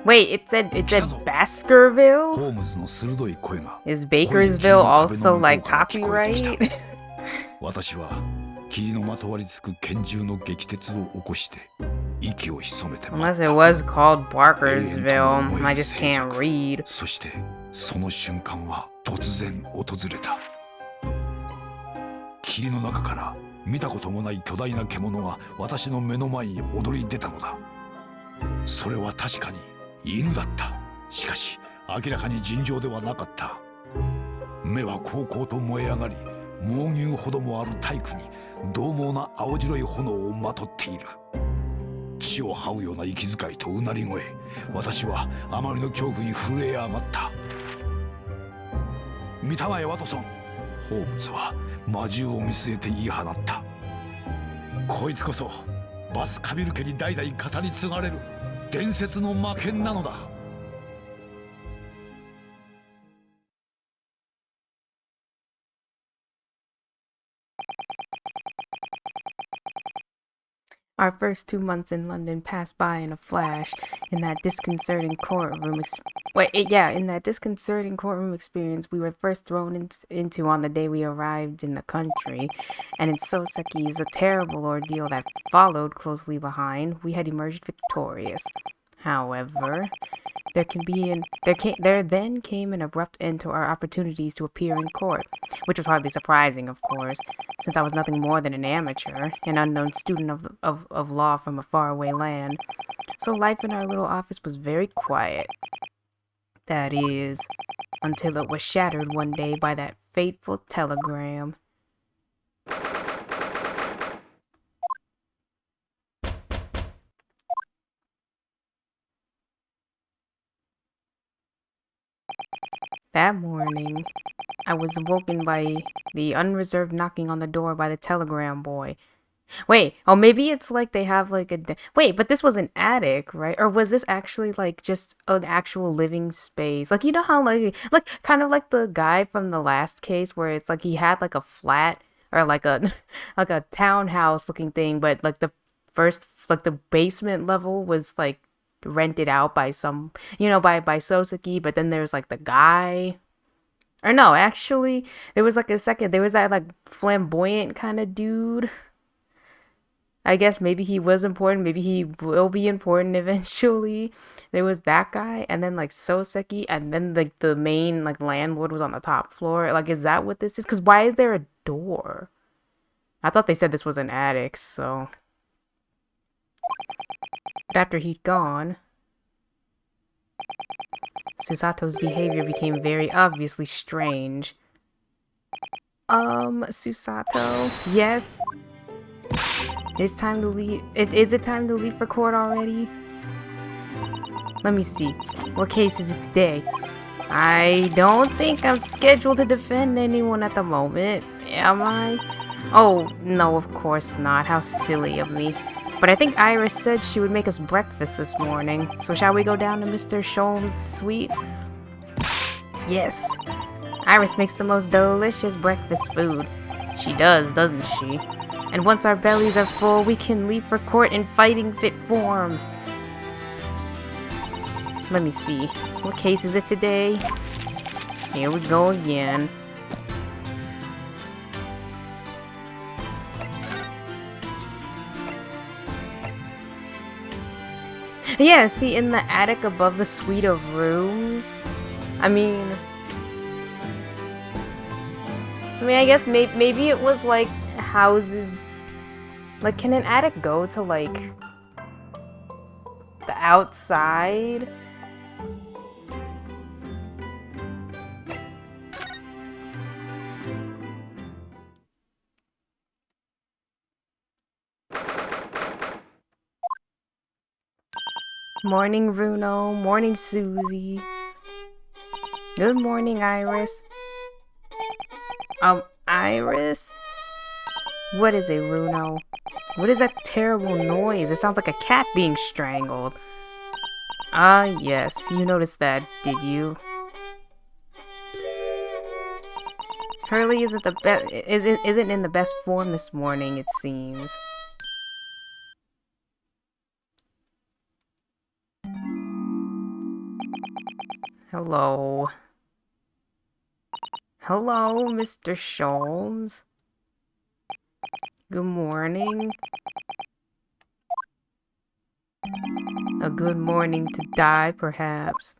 Wait, it said Baskerville? Is Bakersville also like copyright? 私は霧のまとわりつく拳銃の撃鉄を起こして息を潜めて待った。 Unless it was called Barkersville, I just can't read. そしてその瞬間は突然訪れた。霧の中から見たこともない巨大な獣が私の目の前に躍り出たのだ。それは確かに犬だった。しかし明らかに尋常ではなかった。目はこうこうと燃え上がり、猛牛ほどもある体躯に獰猛な青白い炎をまとっている。血を這うような息遣いとうなり声、私はあまりの恐怖に震え上がった。見たまえワトソン、ホームズは魔獣を見据えて言い放った。こいつこそバスカビル家に代々語り継がれる伝説の魔剣なのだ。Our first 2 months in London passed by in a flash. In that disconcerting courtroom experience we were first thrown into on the day we arrived in the country, and in Soseki's a terrible ordeal that followed closely behind, we had emerged victorious. However, there then came an abrupt end to our opportunities to appear in court, which was hardly surprising, of course, since I was nothing more than an amateur, an unknown student of law from a faraway land. So life in our little office was very quiet. That is, until it was shattered one day by that fateful telegram. That morning, I was woken by the unreserved knocking on the door by the telegram boy. Wait, oh, maybe it's like they have like wait, but this was an attic, right? Or was this actually like just an actual living space? Like, you know how like kind of like the guy from the last case where it's like he had like a flat or like a like a townhouse looking thing, but like the first like the basement level was like rented out by some, by Soseki, but then there's like the guy. Or no, actually, there was like a second. There was that like flamboyant kind of dude. I guess maybe he was important. Maybe he will be important eventually. There was that guy, and then like Soseki, and then like the main like landlord was on the top floor. Like, is that what this is? Because why is there a door? I thought they said this was an attic, so. But after he'd gone, Susato's behavior became very obviously strange. Susato, yes? It's time to leave. Is it time to leave for court already? Let me see. What case is it today? I don't think I'm scheduled to defend anyone at the moment. Am I? Oh, no, of course not. How silly of me. But I think Iris said she would make us breakfast this morning. So shall we go down to Mr. Sholmes' suite? Yes. Iris makes the most delicious breakfast food. She does, doesn't she? And once our bellies are full, we can leave for court in fighting fit form. Let me see. What case is it today? Here we go again. Yeah, see, in the attic above the suite of rooms. I guess maybe it was like houses. Like, can an attic go to like the outside? Morning, Runo. Morning, Susie. Good morning, Iris. Iris? What is it, Runo? What is that terrible noise? It sounds like a cat being strangled. Ah, yes. You noticed that, did you? Hurley isn't in the best form this morning, it seems. Hello. Hello, Mr. Sholmes. Good morning. A good morning to die, perhaps.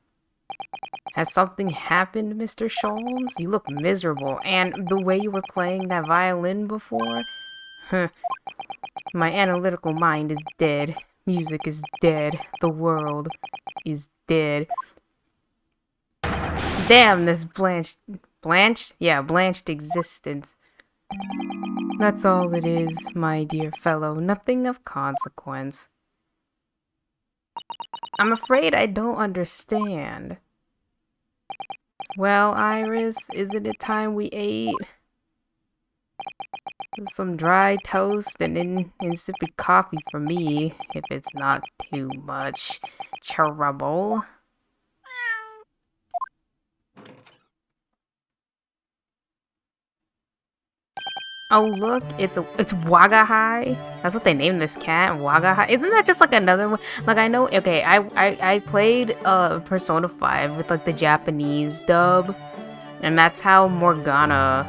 Has something happened, Mr. Sholmes? You look miserable, and the way you were playing that violin before? Huh. My analytical mind is dead. Music is dead. The world is dead. Damn this blanched existence. That's all it is, my dear fellow. Nothing of consequence. I'm afraid I don't understand. Well, Iris, isn't it time we ate? Some dry toast and insipid coffee for me, if it's not too much trouble. Oh look, it's Wagahai. That's what they named this cat, Wagahai. Isn't that just like another one? Like I know, okay, I played Persona 5 with like the Japanese dub, and that's how Morgana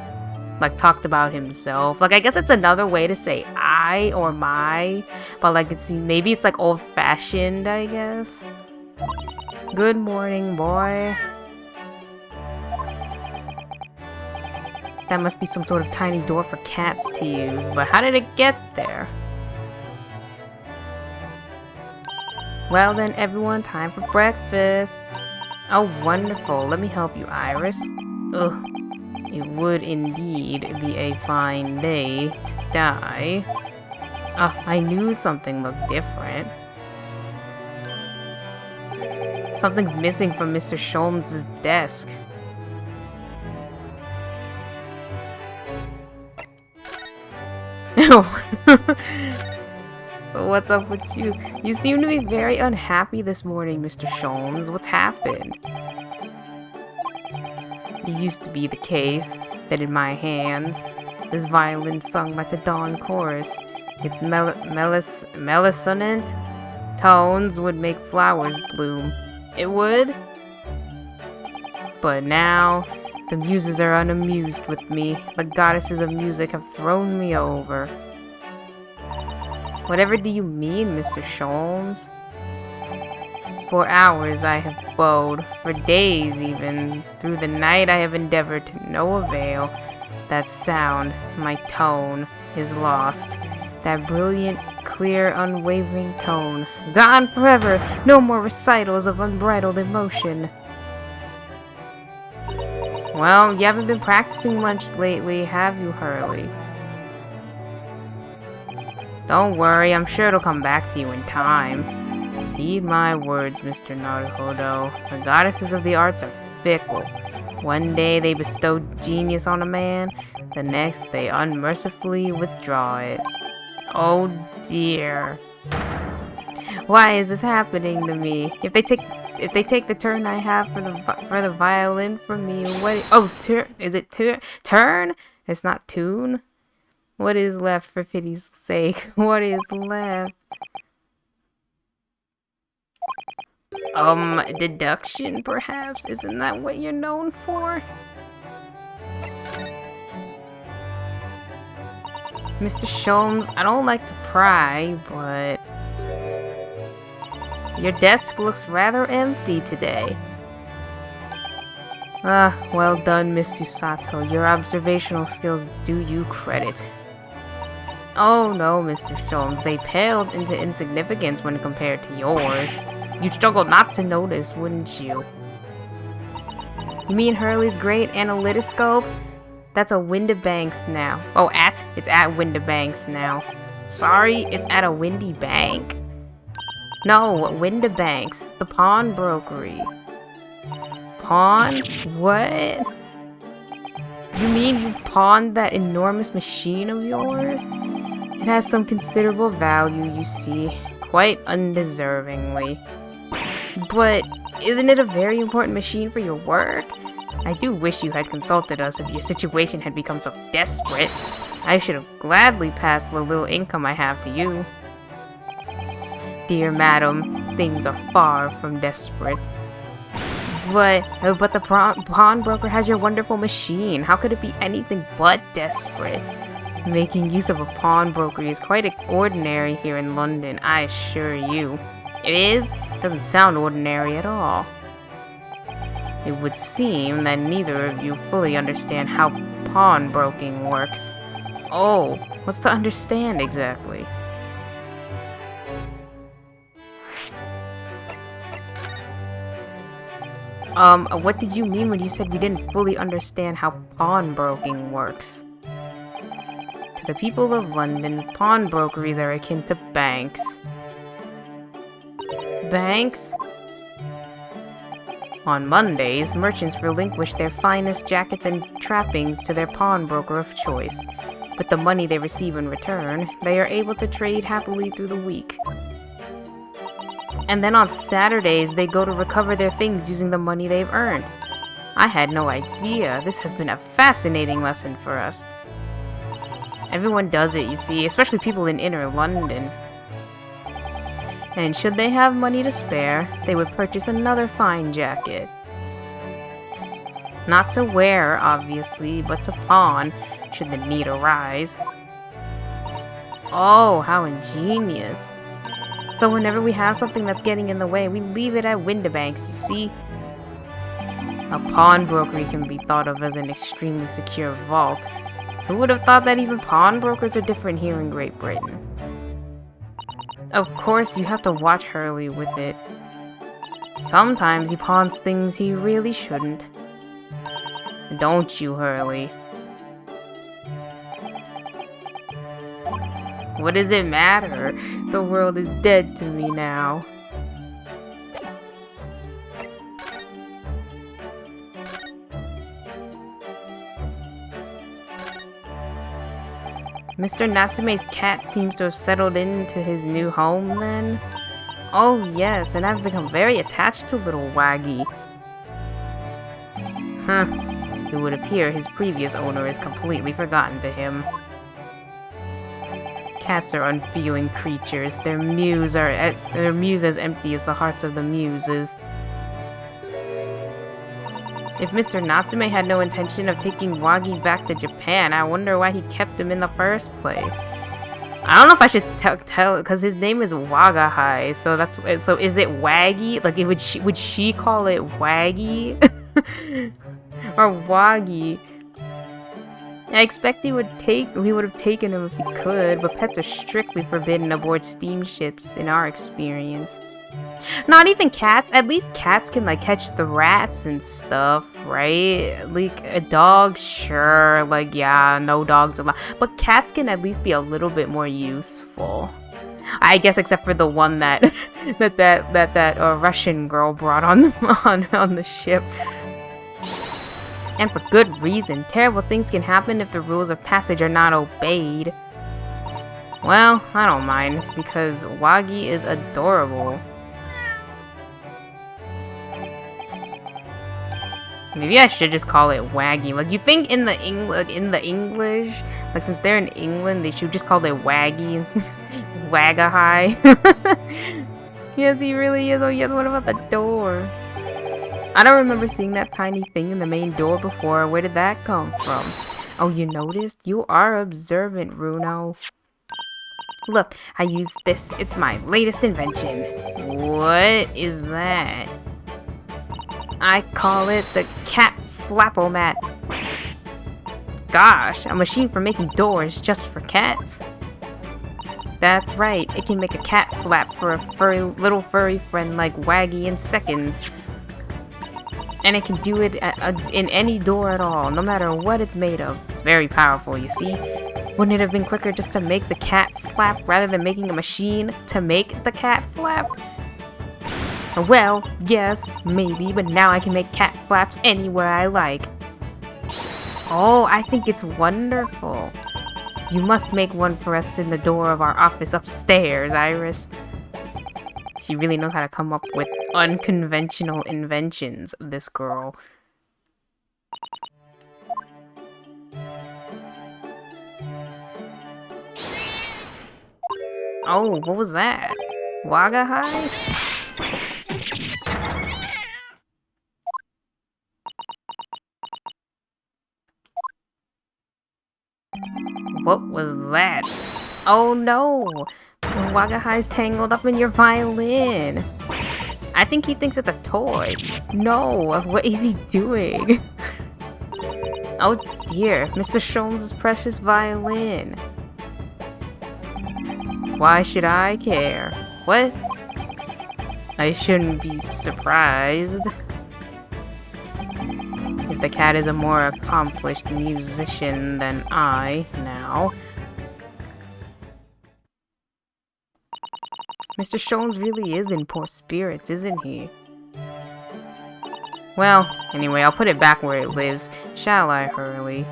like talked about himself. Like I guess it's another way to say I or my, but like maybe it's like old fashioned, I guess. Good morning, boy. That must be some sort of tiny door for cats to use, but how did it get there? Well then, everyone, time for breakfast. Oh, wonderful. Let me help you, Iris. Ugh. It would indeed be a fine day to die. I knew something looked different. Something's missing from Mr. Sholmes' desk. So what's up with you? You seem to be very unhappy this morning, Mr. Sholmes. What's happened? It used to be the case that in my hands, this violin sung like the dawn chorus. Its melissonant tones would make flowers bloom. It would. But now, the muses are unamused with me. The goddesses of music have thrown me over. Whatever do you mean, Mr. Sholmes? For hours I have bowed, for days even. Through the night I have endeavored to no avail. That sound, my tone, is lost. That brilliant, clear, unwavering tone. Gone forever! No more recitals of unbridled emotion. Well, you haven't been practicing much lately, have you, Hurley? Don't worry, I'm sure it'll come back to you in time. Heed my words, Mr. Naruhodo. The goddesses of the arts are fickle. One day they bestow genius on a man, the next they unmercifully withdraw it. Oh dear. Why is this happening to me? If they take the turn I have for the violin from me, what? Oh, is it turn? It's not tune. What is left, for pity's sake? What is left? Deduction, perhaps? Isn't that what you're known for? Mr. Sholmes, I don't like to pry, but your desk looks rather empty today. Well done, Miss Usato. Your observational skills do you credit. Oh no, Mr. Sholmes, they paled into insignificance when compared to yours. You'd struggle not to notice, wouldn't you? You mean Hurley's great analytoscope? That's a Windibanks now. Oh, it's at Windibanks now. Sorry, it's at a Windy Bank? No, Windibanks, the pawnbrokery. Pawn? What? You mean you've pawned that enormous machine of yours? It has some considerable value, you see, quite undeservingly. But isn't it a very important machine for your work? I do wish you had consulted us if your situation had become so desperate. I should have gladly passed what little income I have to you. Dear madam, things are far from desperate. But the pawnbroker has your wonderful machine. How could it be anything but desperate? Making use of a pawnbroker is quite ordinary here in London, I assure you. It is? Doesn't sound ordinary at all. It would seem that neither of you fully understand how pawnbroking works. Oh, what's to understand exactly? What did you mean when you said we didn't fully understand how pawnbroking works? To the people of London, pawnbrokeries are akin to banks. Banks? On Mondays, merchants relinquish their finest jackets and trappings to their pawnbroker of choice. With the money they receive in return, they are able to trade happily through the week. And then on Saturdays, they go to recover their things using the money they've earned. I had no idea. This has been a fascinating lesson for us. Everyone does it, you see, especially people in inner London. And should they have money to spare, they would purchase another fine jacket. Not to wear, obviously, but to pawn, should the need arise. Oh, how ingenious. So whenever we have something that's getting in the way, we leave it at Windibanks, you see? A pawnbroker can be thought of as an extremely secure vault. Who would have thought that even pawnbrokers are different here in Great Britain? Of course, you have to watch Hurley with it. Sometimes he pawns things he really shouldn't. Don't you, Hurley? What does it matter? The world is dead to me now. Mr. Natsume's cat seems to have settled into his new home then? Oh yes, and I've become very attached to little Waggy. It would appear his previous owner is completely forgotten to him. Cats are unfeeling creatures. Their mews as empty as the hearts of the muses. If Mr. Natsume had no intention of taking Waggy back to Japan, I wonder why he kept him in the first place. I don't know if I should tell, because his name is Wagahai, so is it Waggy? Like, would she call it Waggy? Or Waggy? I expect we would have taken him if he could, but pets are strictly forbidden aboard steamships in our experience. Not even cats. At least cats can like catch the rats and stuff, right? Like a dog, sure. Like yeah, no dogs allowed. But cats can at least be a little bit more useful. I guess except for the one that Russian girl brought on the ship. And for good reason. Terrible things can happen if the rules of passage are not obeyed. Well, I don't mind, because Waggy is adorable. Maybe I should just call it Waggy. Like, you think in the English, like since they're in England, they should just call it Waggy. Wagahai. Yes, he really is. Oh yes, what about the door? I don't remember seeing that tiny thing in the main door before. Where did that come from? Oh, you noticed? You are observant, Runo. Look, I use this. It's my latest invention. What is that? I call it the cat flappomat. Gosh, a machine for making doors just for cats. That's right, it can make a cat flap for a little furry friend like Waggy in seconds. And it can do it in any door at all, no matter what it's made of. It's very powerful, you see. Wouldn't it have been quicker just to make the cat flap rather than making a machine to make the cat flap? Well, yes, maybe, but now I can make cat flaps anywhere I like. Oh, I think it's wonderful. You must make one for us in the door of our office upstairs, Iris. She really knows how to come up with unconventional inventions, this girl. Oh, what was that? Wagahai? What was that? Oh no! Wagahai's tangled up in your violin. I think he thinks it's a toy. No, what is he doing? Oh dear, Mr. Sholmes' precious violin. Why should I care? What? I shouldn't be surprised. If the cat is a more accomplished musician than I, now. Mr. Sholmes really is in poor spirits, isn't he? Well, anyway, I'll put it back where it lives, shall I, Hurley?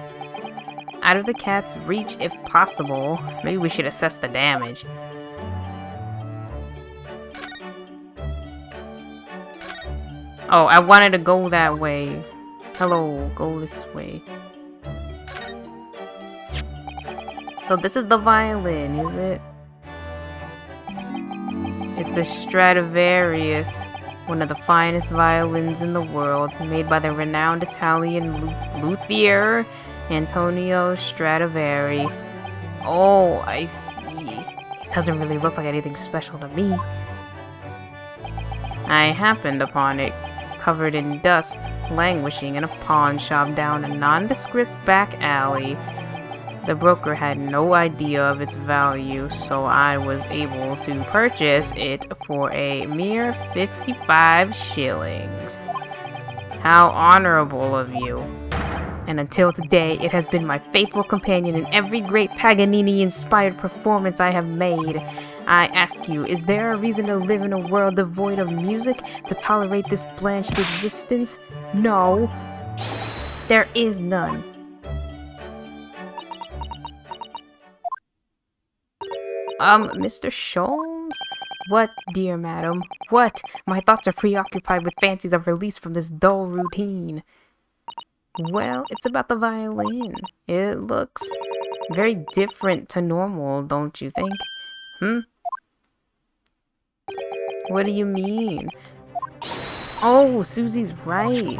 Out of the cat's reach if possible. Maybe we should assess the damage. Oh, I wanted to go that way. Hello, go this way. So this is the violin, is it? It's a Stradivarius, one of the finest violins in the world, made by the renowned Italian luthier Antonio Stradivari. Oh, I see. It doesn't really look like anything special to me. I happened upon it, covered in dust, languishing in a pawn shop down a nondescript back alley. The broker had no idea of its value, so I was able to purchase it for a mere 55 shillings. How honorable of you. And until today, it has been my faithful companion in every great Paganini-inspired performance I have made. I ask you, is there a reason to live in a world devoid of music, to tolerate this blanched existence? No, there is none. Mr. Sholmes? What, dear madam? What? My thoughts are preoccupied with fancies of release from this dull routine. Well, it's about the violin. It looks very different to normal, don't you think? What do you mean? Oh, Susie's right.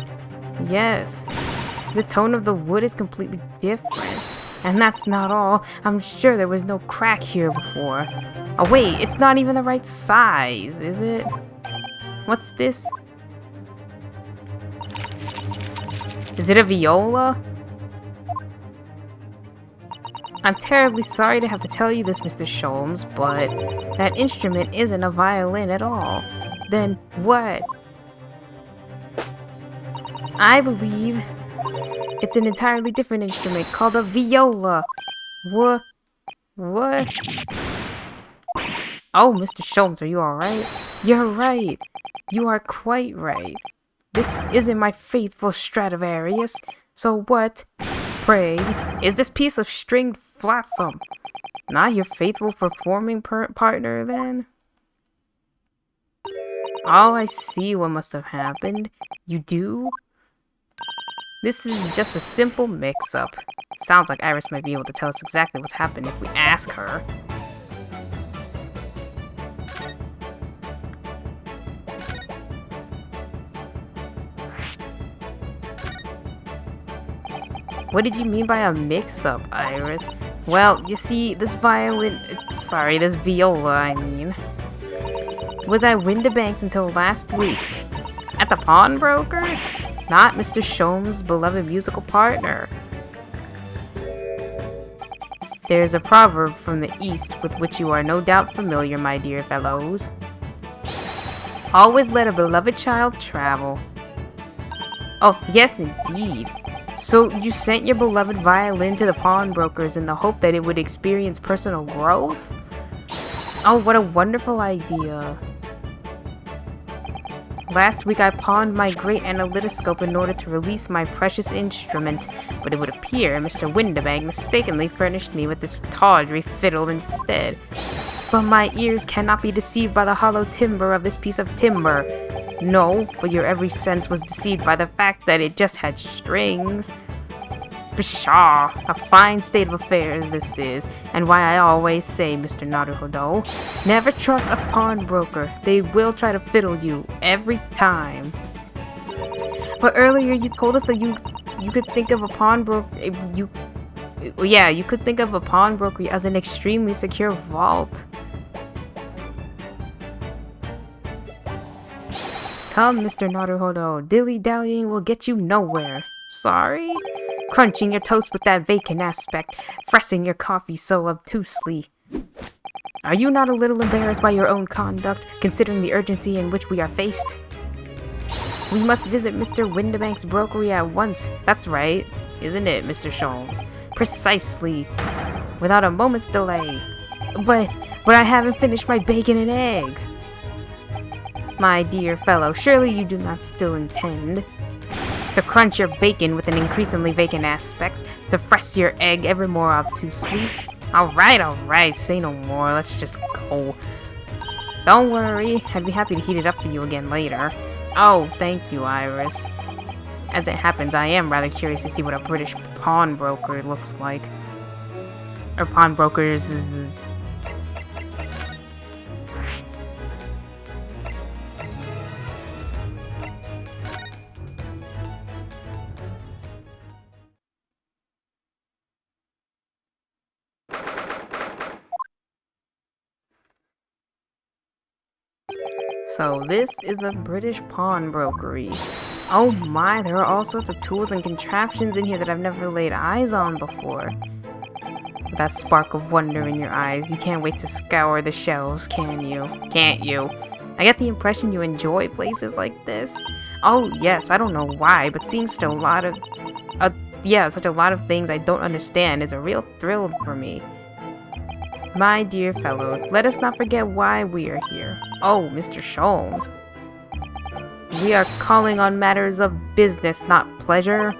Yes. The tone of the wood is completely different. And that's not all. I'm sure there was no crack here before. Oh wait, it's not even the right size, is it? What's this? Is it a viola? I'm terribly sorry to have to tell you this, Mr. Sholmes, but that instrument isn't a violin at all. Then what? I believe it's an entirely different instrument called a viola. What? What? Oh, Mr. Sholmes, are you alright? You're right. You are quite right. This isn't my faithful Stradivarius. So what, pray, is this piece of stringed flotsam? Not your faithful performing partner, then? Oh, I see what must have happened. You do? This is just a simple mix-up. Sounds like Iris might be able to tell us exactly what's happened if we ask her. What did you mean by a mix-up, Iris? Well, you see, this this viola, I mean, was at Windibank's until last week. At the pawnbroker's? Not Mr. Sholmes' beloved musical partner. There's a proverb from the East with which you are no doubt familiar, my dear fellows. Always let a beloved child travel. Oh, yes indeed. So you sent your beloved violin to the pawnbrokers in the hope that it would experience personal growth? Oh, what a wonderful idea. Last week I pawned my great analytoscope in order to release my precious instrument, but it would appear Mr. Windibank mistakenly furnished me with this tawdry fiddle instead. But my ears cannot be deceived by the hollow timbre of this piece of timber. No, but your every sense was deceived by the fact that it just had strings. Pshaw, a fine state of affairs this is, and why I always say, Mr. Naruhodo, never trust a pawnbroker. They will try to fiddle you every time. But earlier you told us that you could think of a pawnbroker. Yeah, you could think of a pawnbroker as an extremely secure vault. Come, Mr. Naruhodo, dilly-dallying will get you nowhere. Sorry? Crunching your toast with that vacant aspect, fressing your coffee so obtusely. Are you not a little embarrassed by your own conduct, considering the urgency in which we are faced? We must visit Mr. Windibank's brokery at once. That's right, isn't it, Mr. Sholmes? Precisely. Without a moment's delay. But I haven't finished my bacon and eggs. My dear fellow, surely you do not still intend to crunch your bacon with an increasingly vacant aspect, to press your egg ever more obtusely? Alright, say no more, let's just go. Don't worry, I'd be happy to heat it up for you again later. Oh, thank you, Iris. As it happens, I am rather curious to see what a British pawnbroker looks like. Or pawnbrokers is... So this is the British pawnbrokery. Oh my, there are all sorts of tools and contraptions in here that I've never laid eyes on before. With that spark of wonder in your eyes, you can't wait to scour the shelves, can you? Can't you? I get the impression you enjoy places like this. Oh yes, I don't know why, but seeing such a lot of things I don't understand is a real thrill for me. My dear fellows, let us not forget why we are here. Oh, Mr. Sholmes. We are calling on matters of business, not pleasure.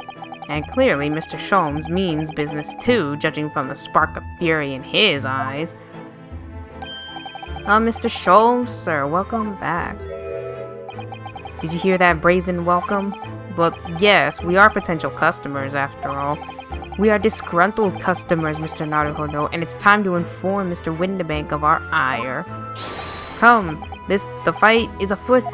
And clearly, Mr. Sholmes means business too, judging from the spark of fury in his eyes. Mr. Sholmes, sir, welcome back. Did you hear that brazen welcome? Well, yes, we are potential customers after all. We are disgruntled customers, Mr. Naruhodo, and it's time to inform Mr. Windibank of our ire. Come, the fight is afoot.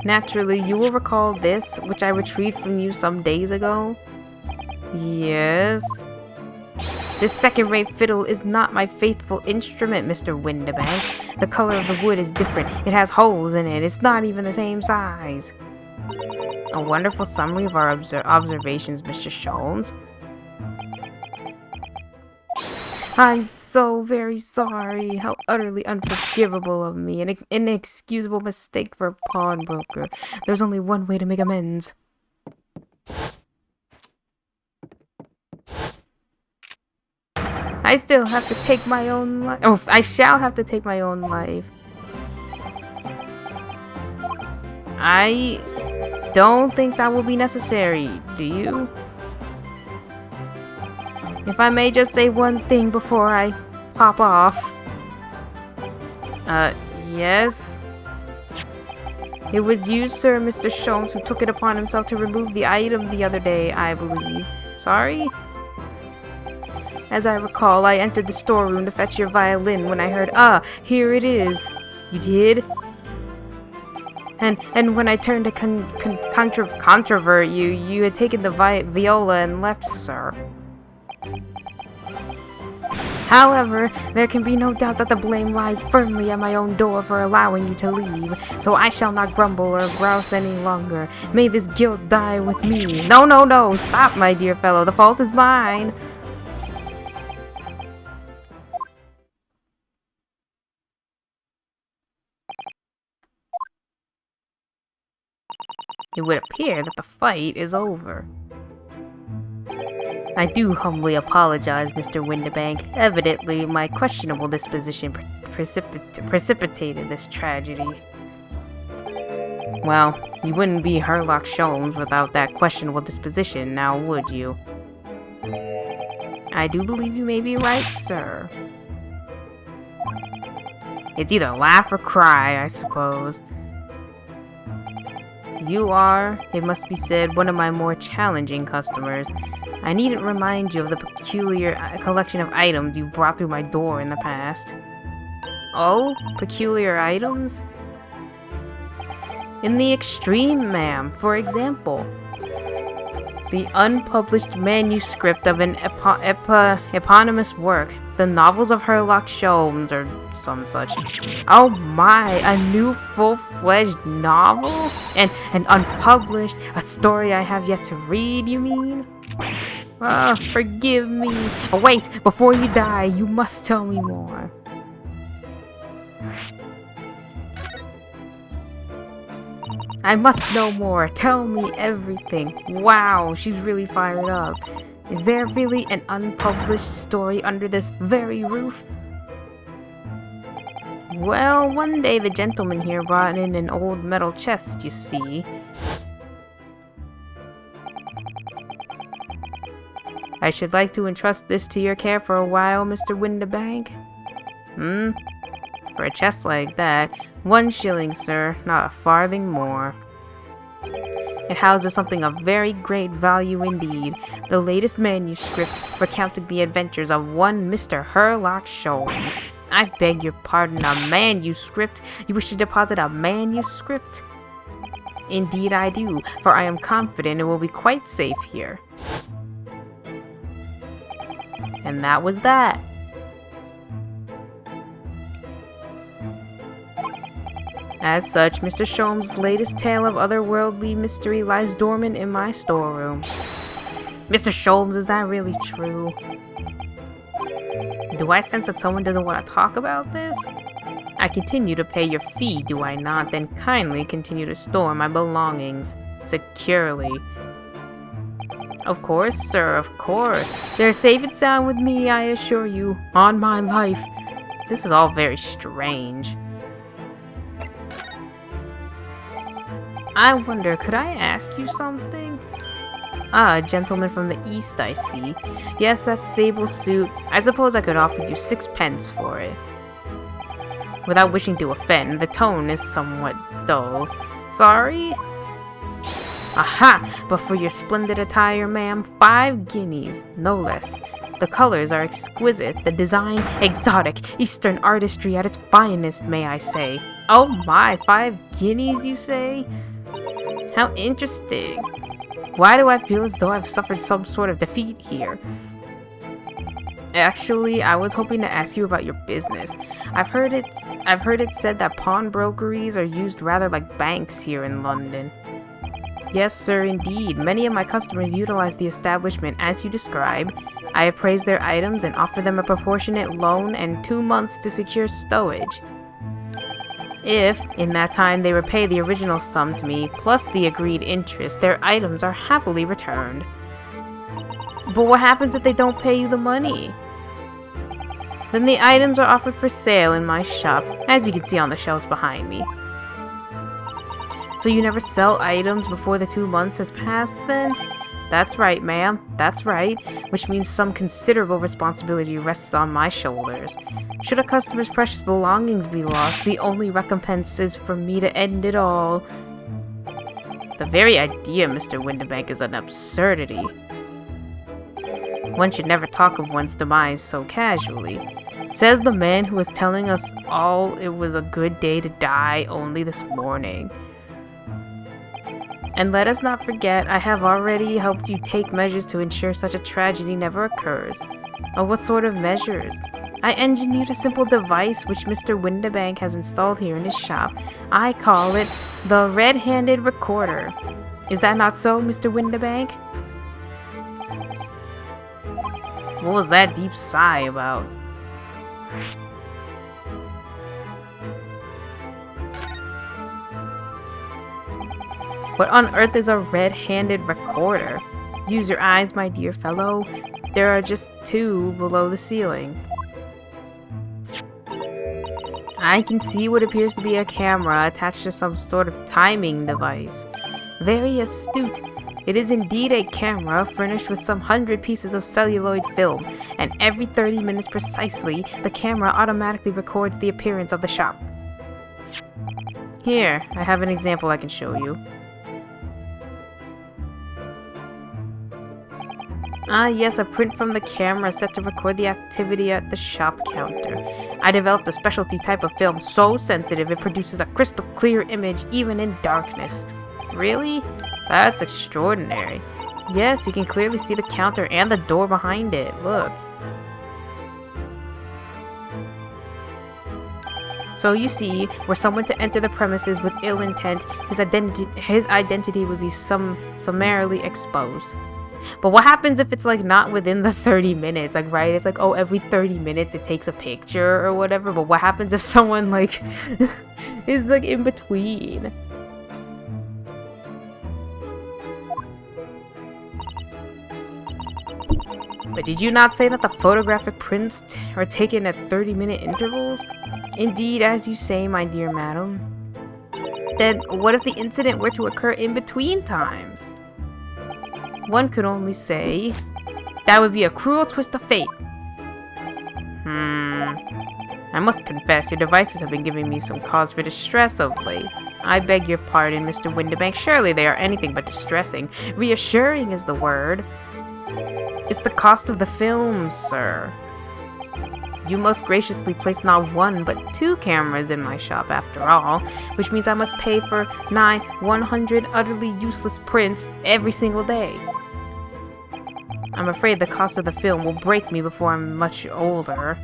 Naturally, you will recall this, which I retrieved from you some days ago. Yes. This second-rate fiddle is not my faithful instrument, Mr. Windibank. The color of the wood is different. It has holes in it. It's not even the same size. A wonderful summary of our observations, Mr. Sholmes. I'm so very sorry. How utterly unforgivable of me. An inexcusable mistake for a pawnbroker. There's only one way to make amends. I still have to take my own life. Oh, I shall have to take my own life. I don't think that will be necessary, do you? If I may just say one thing before I pop off. Yes? It was you, sir, Mr. Sholmes, who took it upon himself to remove the item the other day, I believe. Sorry? As I recall, I entered the storeroom to fetch your violin when I heard, here it is. You did? And when I turned to controvert you, you had taken the viola and left, sir. However, there can be no doubt that the blame lies firmly at my own door for allowing you to leave, so I shall not grumble or grouse any longer. May this guilt die with me. No, stop, my dear fellow, the fault is mine. It would appear that the fight is over. I do humbly apologize, Mr. Windibank. Evidently, my questionable disposition precipitated this tragedy. Well, you wouldn't be Herlock Sholmes without that questionable disposition, now would you? I do believe you may be right, sir. It's either laugh or cry, I suppose. You are, it must be said, one of my more challenging customers. I needn't remind you of the peculiar collection of items you've brought through my door in the past. Oh? Peculiar items? In the extreme, ma'am. For example, the unpublished manuscript of an eponymous work, the novels of Sherlock Sholmes, or some such. Oh my, a new full-fledged novel? And unpublished, a story I have yet to read, you mean? Oh, forgive me. Oh, wait, before you die, you must tell me more. I must know more. Tell me everything. Wow, she's really fired up. Is there really an unpublished story under this very roof? Well, one day the gentleman here brought in an old metal chest, you see. I should like to entrust this to your care for a while, Mr. Windibank. For a chest like that, 1 shilling, sir, not a farthing more. It houses something of very great value indeed, the latest manuscript recounting the adventures of one Mr. Sherlock Sholmes. I beg your pardon, a manuscript? You wish to deposit a manuscript? Indeed I do, for I am confident it will be quite safe here. And that was that. As such, Mr. Sholmes' latest tale of otherworldly mystery lies dormant in my storeroom. Mr. Sholmes, is that really true? Do I sense that someone doesn't want to talk about this? I continue to pay your fee, do I not? Then kindly continue to store my belongings securely. Of course, sir, of course. They're safe and sound with me, I assure you, on my life. This is all very strange. I wonder, could I ask you something? Ah, a gentleman from the east, I see. Yes, that sable suit. I suppose I could offer you 6 pence for it. Without wishing to offend, the tone is somewhat dull. Sorry? Aha! But for your splendid attire, ma'am, 5 guineas, no less. The colors are exquisite, the design exotic, Eastern artistry at its finest, may I say. Oh my, 5 guineas, you say? How interesting. Why do I feel as though I've suffered some sort of defeat here? Actually, I was hoping to ask you about your business. I've heard it said that pawnbrokeries are used rather like banks here in London. Yes, sir, indeed. Many of my customers utilize the establishment as you describe. I appraise their items and offer them a proportionate loan and 2 months to secure stowage. If, in that time, they repay the original sum to me, plus the agreed interest, their items are happily returned. But what happens if they don't pay you the money? Then the items are offered for sale in my shop, as you can see on the shelves behind me. So you never sell items before the 2 months has passed, then? That's right, ma'am. That's right. Which means some considerable responsibility rests on my shoulders. Should a customer's precious belongings be lost, the only recompense is for me to end it all. The very idea, Mr. Windibank, is an absurdity. One should never talk of one's demise so casually. Says the man who was telling us all it was a good day to die only this morning. And let us not forget, I have already helped you take measures to ensure such a tragedy never occurs. Oh, what sort of measures? I engineered a simple device which Mr. Windibank has installed here in his shop. I call it the red-handed recorder. Is that not so, Mr. Windibank? What was that deep sigh about? What on earth is a red-handed recorder? Use your eyes, my dear fellow. There are just 2 below the ceiling. I can see what appears to be a camera attached to some sort of timing device. Very astute. It is indeed a camera furnished with some 100 pieces of celluloid film, and every 30 minutes precisely, the camera automatically records the appearance of the shop. Here, I have an example I can show you. Ah, yes, a print from the camera set to record the activity at the shop counter. I developed a specialty type of film so sensitive it produces a crystal clear image even in darkness. Really? That's extraordinary. Yes, you can clearly see the counter and the door behind it. Look. So you see, were someone to enter the premises with ill intent, his identity would be summarily exposed. But what happens if it's like not within the 30 minutes? Like, right? It's like, oh, every 30 minutes it takes a picture or whatever. But what happens if someone like is like in between? But did you not say that the photographic prints are taken at 30-minute intervals? Indeed, as you say, my dear madam. Then what if the incident were to occur in between times? One could only say that would be a cruel twist of fate. I must confess, your devices have been giving me some cause for distress of late. I beg your pardon, Mr. Windibank. Surely they are anything but distressing. Reassuring is the word. It's the cost of the film, sir. You most graciously placed not one, but 2 cameras in my shop after all, which means I must pay for nigh 100 utterly useless prints every single day. I'm afraid the cost of the film will break me before I'm much older.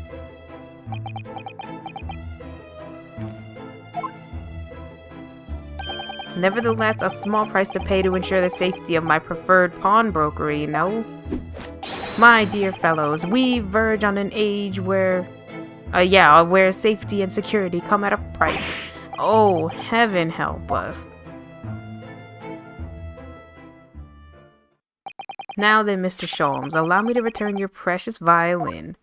Nevertheless, a small price to pay to ensure the safety of my preferred pawnbroker, you know? My dear fellows, we verge on an age where safety and security come at a price. Oh, heaven help us. Now then, Mr. Sholmes, allow me to return your precious violin.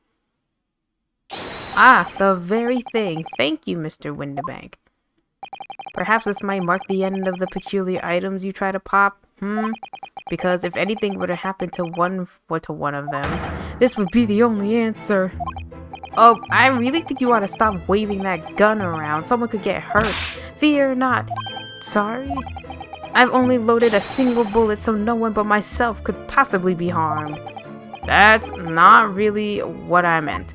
Ah, the very thing. Thank you, Mr. Windibank. Perhaps this might mark the end of the peculiar items you try to pop, Because if anything were to happen to one of them, this would be the only answer. Oh, I really think you ought to stop waving that gun around. Someone could get hurt. Fear not. Sorry? I've only loaded a single bullet so no one but myself could possibly be harmed. That's not really what I meant.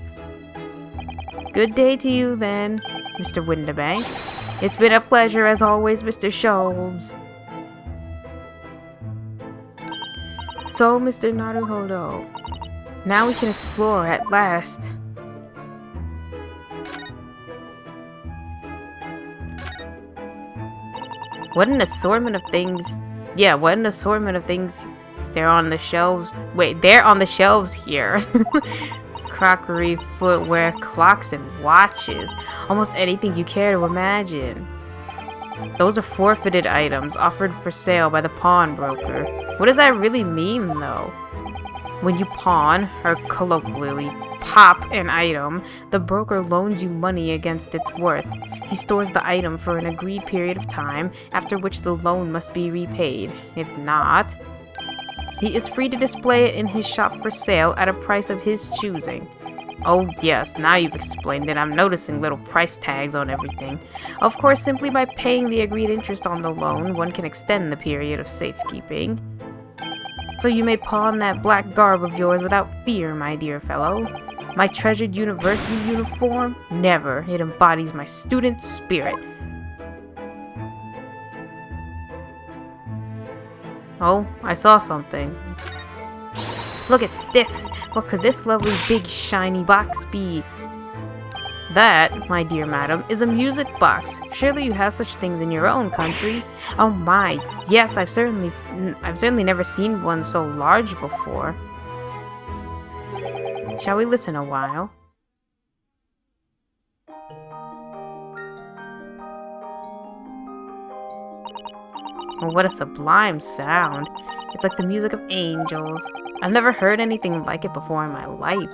Good day to you then, Mr. Windibank. It's been a pleasure as always, Mr. Sholmes. So, Mr. Naruhodo, now we can explore at last. What an assortment of things. Yeah, what an assortment of things they're on the shelves. Wait, they're on the shelves here. Crockery, footwear, clocks, and watches. Almost anything you care to imagine. Those are forfeited items offered for sale by the pawnbroker. What does that really mean, though? When you pawn, or colloquially pop an item, the broker loans you money against its worth. He stores the item for an agreed period of time, after which the loan must be repaid. If not, he is free to display it in his shop for sale at a price of his choosing. Oh yes, now you've explained it. I'm noticing little price tags on everything. Of course, simply by paying the agreed interest on the loan, one can extend the period of safekeeping. So you may pawn that black garb of yours without fear, my dear fellow. My treasured university uniform? Never. It embodies my student spirit. Oh, I saw something. Look at this! What could this lovely big shiny box be? That, my dear madam, is a music box. Surely you have such things in your own country. Oh my, yes, I've certainly never seen one so large before. Shall we listen a while? Oh, what a sublime sound. It's like the music of angels. I've never heard anything like it before in my life.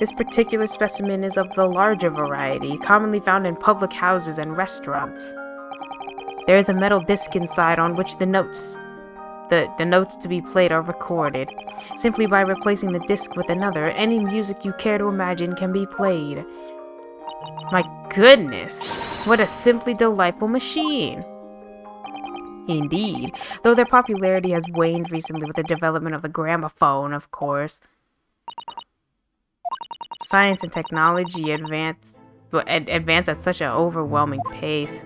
This particular specimen is of the larger variety, commonly found in public houses and restaurants. There is a metal disc inside on which the notes to be played are recorded. Simply by replacing the disc with another, any music you care to imagine can be played. My goodness, what a simply delightful machine! Indeed, though their popularity has waned recently with the development of the gramophone, of course. Science and technology advance at such an overwhelming pace.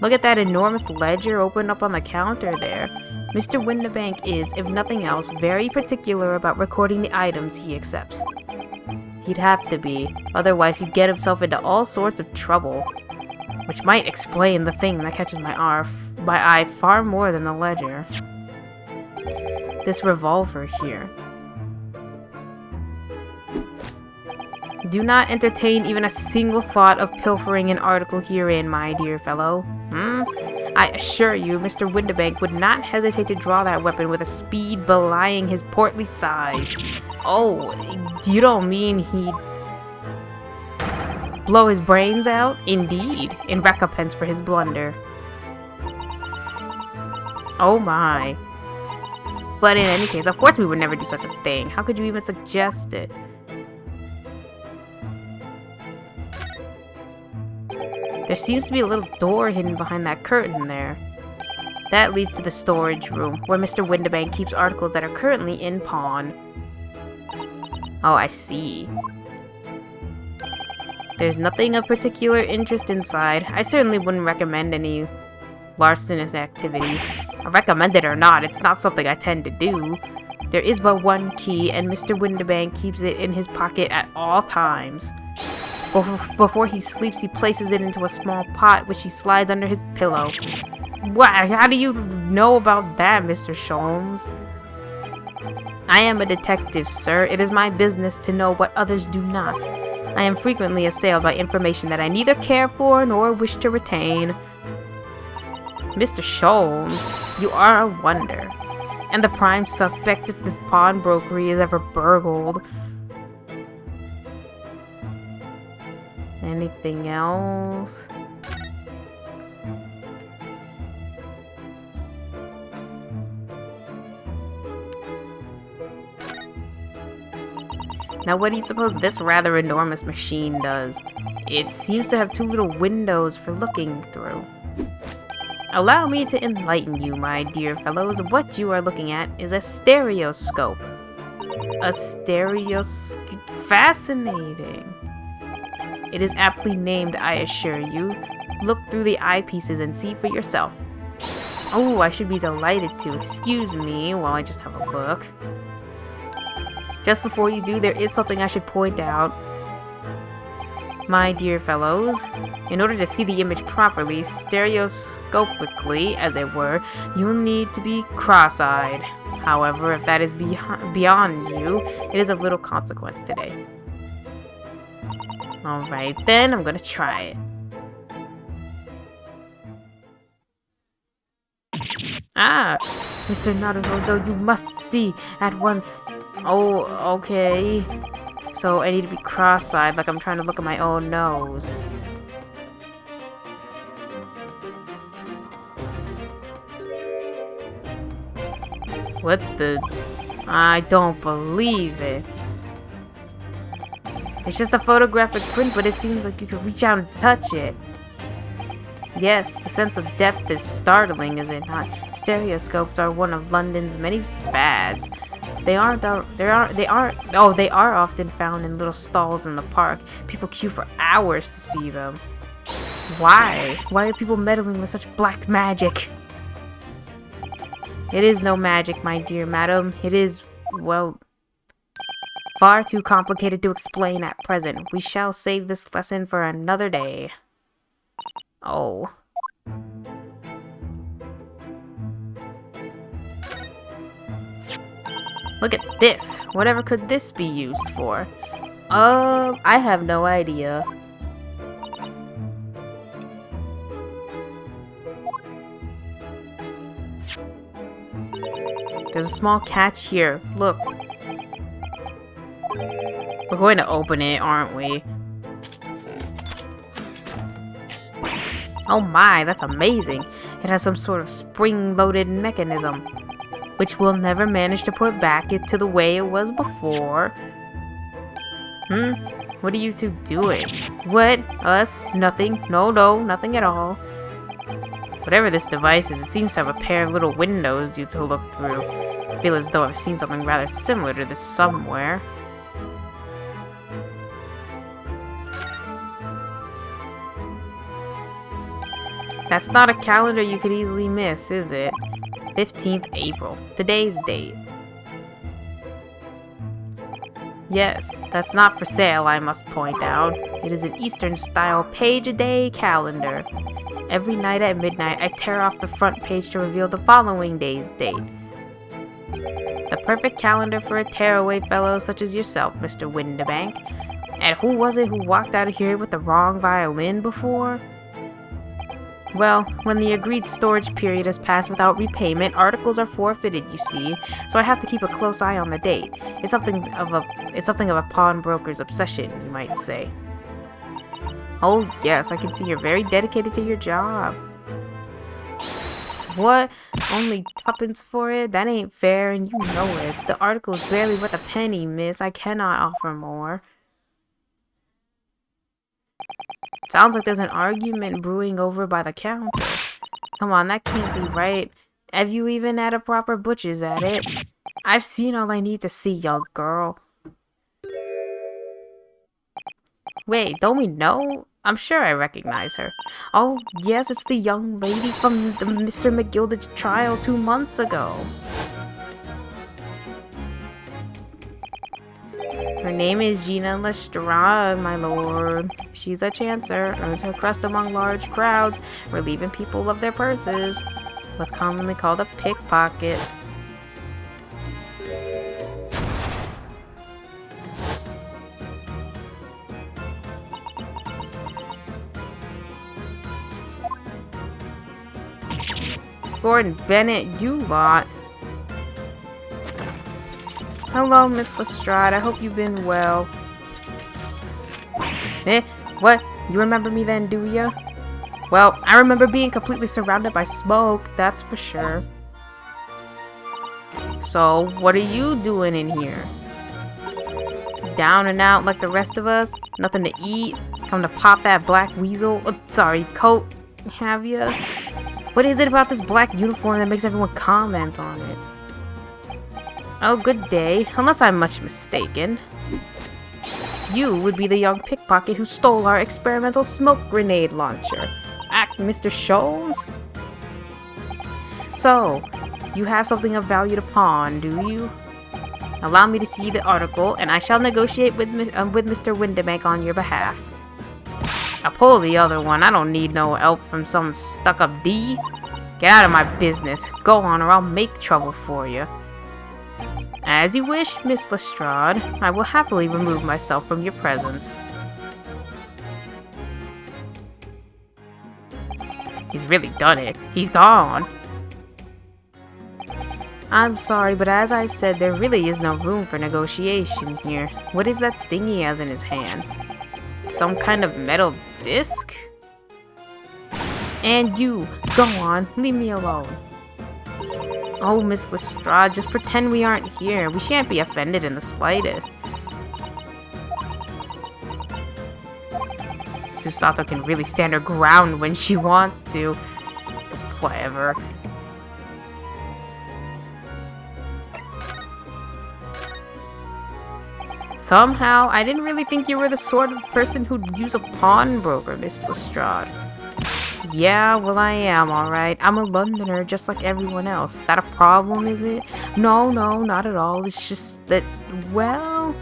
Look at that enormous ledger open up on the counter there. Mr. Windibank is, if nothing else, very particular about recording the items he accepts. He'd have to be, otherwise he'd get himself into all sorts of trouble. Which might explain the thing that catches my eye far more than the ledger. This revolver here. Do not entertain even a single thought of pilfering an article herein, my dear fellow. I assure you, Mr. Windibank would not hesitate to draw that weapon with a speed belying his portly size. Oh, you don't mean he'd blow his brains out? Indeed, in recompense for his blunder. Oh my. But in any case, of course we would never do such a thing. How could you even suggest it? There seems to be a little door hidden behind that curtain there. That leads to the storage room, where Mr. Windibank keeps articles that are currently in pawn. Oh, I see. There's nothing of particular interest inside. I certainly wouldn't recommend any larcenous activity. I recommend it or not, it's not something I tend to do. There is but one key, and Mr. Windibank keeps it in his pocket at all times. Before he sleeps, he places it into a small pot, which he slides under his pillow. What? How do you know about that, Mr. Sholmes? I am a detective, sir. It is my business to know what others do not. I am frequently assailed by information that I neither care for nor wish to retain. Mr. Sholmes, you are a wonder. And the prime suspect if this pawnbrokery is ever burgled. Anything else? Now what do you suppose this rather enormous machine does? It seems to have two little windows for looking through. Allow me to enlighten you, my dear fellows. What you are looking at is a stereoscope. A stereoscope? Fascinating. It is aptly named, I assure you. Look through the eyepieces and see for yourself. Oh, I should be delighted to. Excuse me while I just have a look. Just before you do, there is something I should point out. My dear fellows, in order to see the image properly, stereoscopically, as it were, you'll need to be cross-eyed. However, if that is beyond you, it is of little consequence today. Alright then, I'm gonna try it. Ah! Mr. Naruhodo, you must see at once. Oh, okay. So I need to be cross-eyed, like I'm trying to look at my own nose. What the? I don't believe it. It's just a photographic print, but it seems like you can reach out and touch it. Yes, the sense of depth is startling, is it not? Stereoscopes are one of London's many fads. They are often found in little stalls in the park. People queue for hours to see them. Why? Why are people meddling with such black magic? It is no magic, my dear madam. It is, well, far too complicated to explain at present. We shall save this lesson for another day. Oh. Look at this. Whatever could this be used for? I have no idea. There's a small catch here. Look. We're going to open it, aren't we? Oh my, that's amazing. It has some sort of spring-loaded mechanism, which we'll never manage to put back into the way it was before. What are you two doing? What? Us? Nothing. No, nothing at all. Whatever this device is, it seems to have a pair of little windows you to look through. I feel as though I've seen something rather similar to this somewhere. That's not a calendar you could easily miss, is it? 15th April. Today's date. Yes, that's not for sale, I must point out. It is an Eastern-style page-a-day calendar. Every night at midnight, I tear off the front page to reveal the following day's date. The perfect calendar for a tearaway fellow such as yourself, Mr. Windibank. And who was it who walked out of here with the wrong violin before? Well, when the agreed storage period has passed without repayment, articles are forfeited, you see, so I have to keep a close eye on the date. It's something of a pawnbroker's obsession, you might say. Oh yes, I can see you're very dedicated to your job. What? Only tuppence for it? That ain't fair, and you know it. The article is barely worth a penny, miss. I cannot offer more. Sounds like there's an argument brewing over by the counter. Come on, that can't be right. Have you even had a proper butcher's at it? I've seen all I need to see, young girl. Wait, don't we know? I'm sure I recognize her. Oh, yes, it's the young lady from the Mr. McGilded's trial 2 months ago. Her name is Gina Lestrade, my lord. She's a chancer, earns her crust among large crowds, relieving people of their purses. What's commonly called a pickpocket. Gordon Bennett, you lot. Hello, Miss Lestrade. I hope you've been well. Eh? What? You remember me then, do ya? Well, I remember being completely surrounded by smoke, that's for sure. So, what are you doing in here? Down and out like the rest of us? Nothing to eat? Come to pop that black weasel? Sorry, coat? Have ya? What is it about this black uniform that makes everyone comment on it? Oh, good day, unless I'm much mistaken. You would be the young pickpocket who stole our experimental smoke grenade launcher. Act, Mr. Sholmes? So, you have something of value to pawn, do you? Allow me to see the article, and I shall negotiate with Mr. Windibank on your behalf. Now pull the other one. I don't need no help from some stuck-up D. Get out of my business. Go on, or I'll make trouble for you. As you wish, Miss Lestrade. I will happily remove myself from your presence. He's really done it. He's gone. I'm sorry, but as I said, there really is no room for negotiation here. What is that thing he has in his hand? Some kind of metal disc? And you, go on, leave me alone. Oh, Miss Lestrade, just pretend we aren't here. We shan't be offended in the slightest. Susato can really stand her ground when she wants to. Whatever. Somehow, I didn't really think you were the sort of person who'd use a pawnbroker, Miss Lestrade. Yeah, well I am, alright. I'm a Londoner just like everyone else. That a problem, is it? No, not at all. It's just that, well...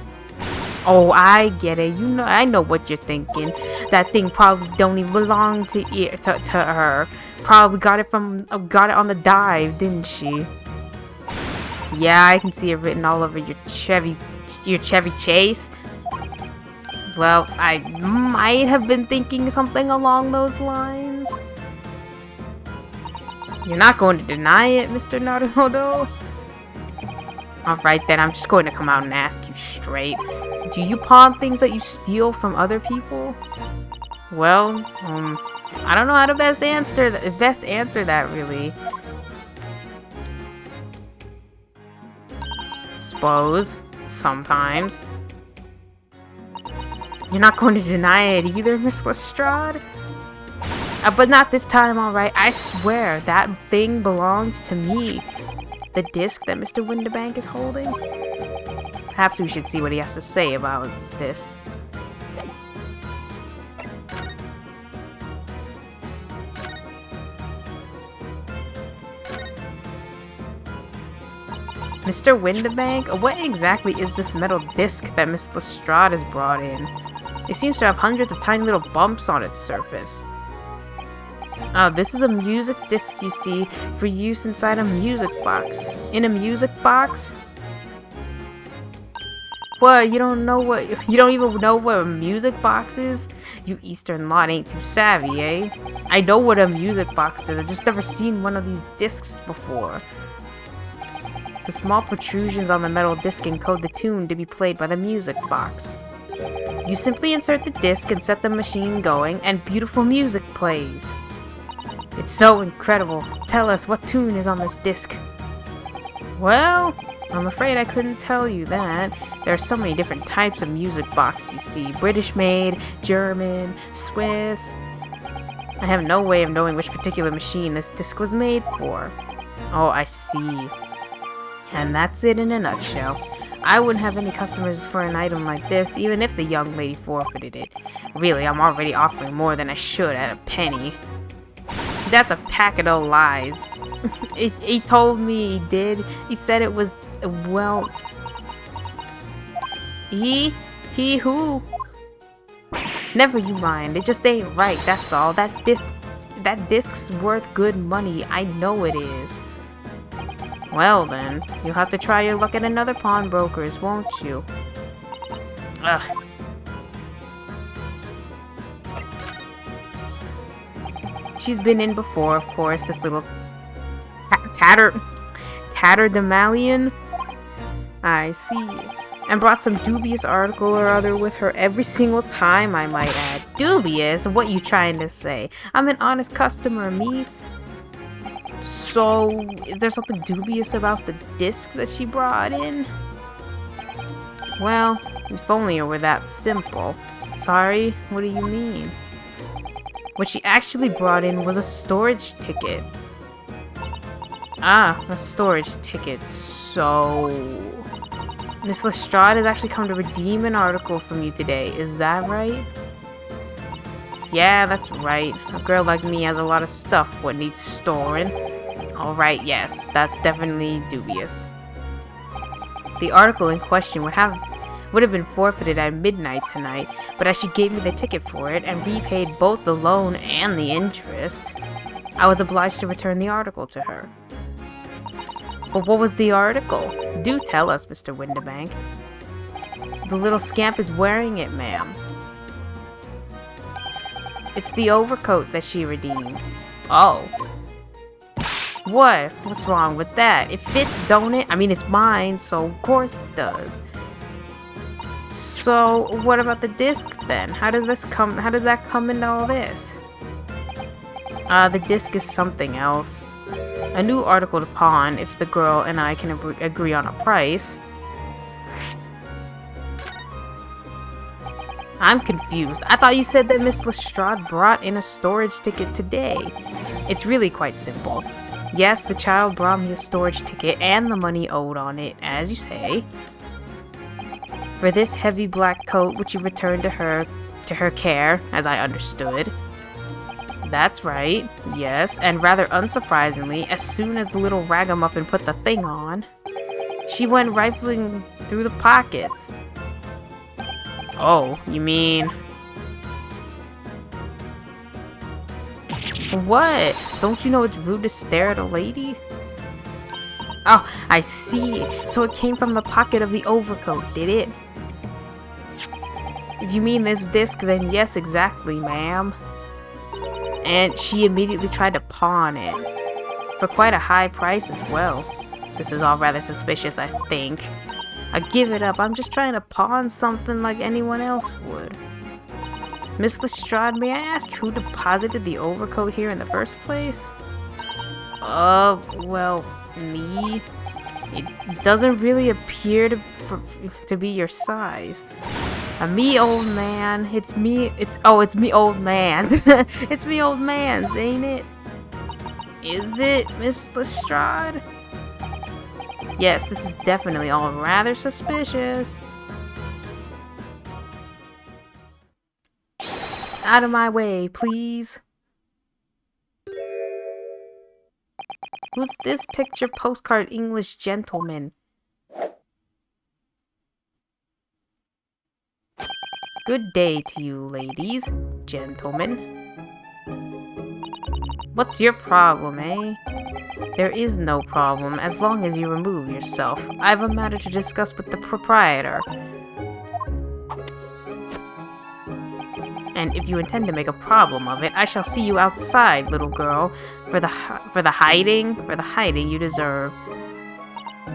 Oh, I get it. You know, I know what you're thinking. That thing probably don't even belong to her. Probably got it on the dive, didn't she? Yeah, I can see it written all over your Chevy Chase. Well, I might have been thinking something along those lines. You're not going to deny it, Mr. Naruhodo? Alright then, I'm just going to come out and ask you straight. Do you pawn things that you steal from other people? Well, I don't know how to best answer that really. Suppose. Sometimes. You're not going to deny it either, Miss Lestrade? But not this time, alright? I swear, that thing belongs to me. The disc that Mr. Windibank is holding? Perhaps we should see what he has to say about this. Mr. Windibank, what exactly is this metal disc that Miss Lestrade has brought in? It seems to have hundreds of tiny little bumps on its surface. This is a music disc, you see, for use inside a music box. In a music box? What, you don't even know what a music box is? You Eastern lot ain't too savvy, eh? I know what a music box is, I've just never seen one of these discs before. The small protrusions on the metal disc encode the tune to be played by the music box. You simply insert the disc and set the machine going, and beautiful music plays. It's so incredible. Tell us, what tune is on this disc? Well, I'm afraid I couldn't tell you that. There are so many different types of music box, you see. British-made, German, Swiss. I have no way of knowing which particular machine this disc was made for. Oh, I see. And that's it in a nutshell. I wouldn't have any customers for an item like this, even if the young lady forfeited it. Really, I'm already offering more than I should at a penny. That's a packet of lies. He told me he did. He said it was, well... He who? Never you mind, it just ain't right, that's all. That disc's worth good money, I know it is. Well then, you'll have to try your luck at another pawnbroker's, won't you? Ugh. She's been in before, of course, this little tatterdemalion. I see. And brought some dubious article or other with her every single time, I might add. Dubious? What you trying to say? I'm an honest customer, me. So, is there something dubious about the disc that she brought in? Well, if only it were that simple. Sorry, what do you mean? What she actually brought in was a storage ticket. Ah, a storage ticket. So... Miss Lestrade has actually come to redeem an article from you today, is that right? Yeah, that's right. A girl like me has a lot of stuff what needs storing. Alright, yes, that's definitely dubious. The article in question would have been forfeited at midnight tonight, but as she gave me the ticket for it and repaid both the loan and the interest, I was obliged to return the article to her. But what was the article? Do tell us, Mr. Windibank. The little scamp is wearing it, ma'am. It's the overcoat that she redeemed. Oh. What? What's wrong with that? It fits, don't it? I mean, it's mine, so of course it does. So, what about the disc then? How does that come into all this? The disc is something else. A new article to pawn if the girl and I can agree on a price. I'm confused. I thought you said that Miss Lestrade brought in a storage ticket today. It's really quite simple. Yes, the child brought me a storage ticket and the money owed on it, as you say. For this heavy black coat which you returned to her care, as I understood. That's right, yes, and rather unsurprisingly, as soon as the little ragamuffin put the thing on, she went rifling through the pockets. Oh, you mean... What? Don't you know it's rude to stare at a lady? Oh, I see. So it came from the pocket of the overcoat, did it? If you mean this disc, then yes, exactly, ma'am. And she immediately tried to pawn it. For quite a high price as well. This is all rather suspicious, I think. I give it up. I'm just trying to pawn something like anyone else would. Miss Lestrade, may I ask who deposited the overcoat here in the first place? Well, me? It doesn't really appear to be your size. Me, old man. It's me. It's me, old man. It's me, old man's, ain't it? Is it, Miss Lestrade? Yes, this is definitely all rather suspicious. Out of my way, please. Who's this picture postcard English gentleman? Good day to you, ladies, gentlemen. What's your problem, eh? There is no problem as long as you remove yourself. I have a matter to discuss with the proprietor. And if you intend to make a problem of it, I shall see you outside, little girl, for the hiding you deserve.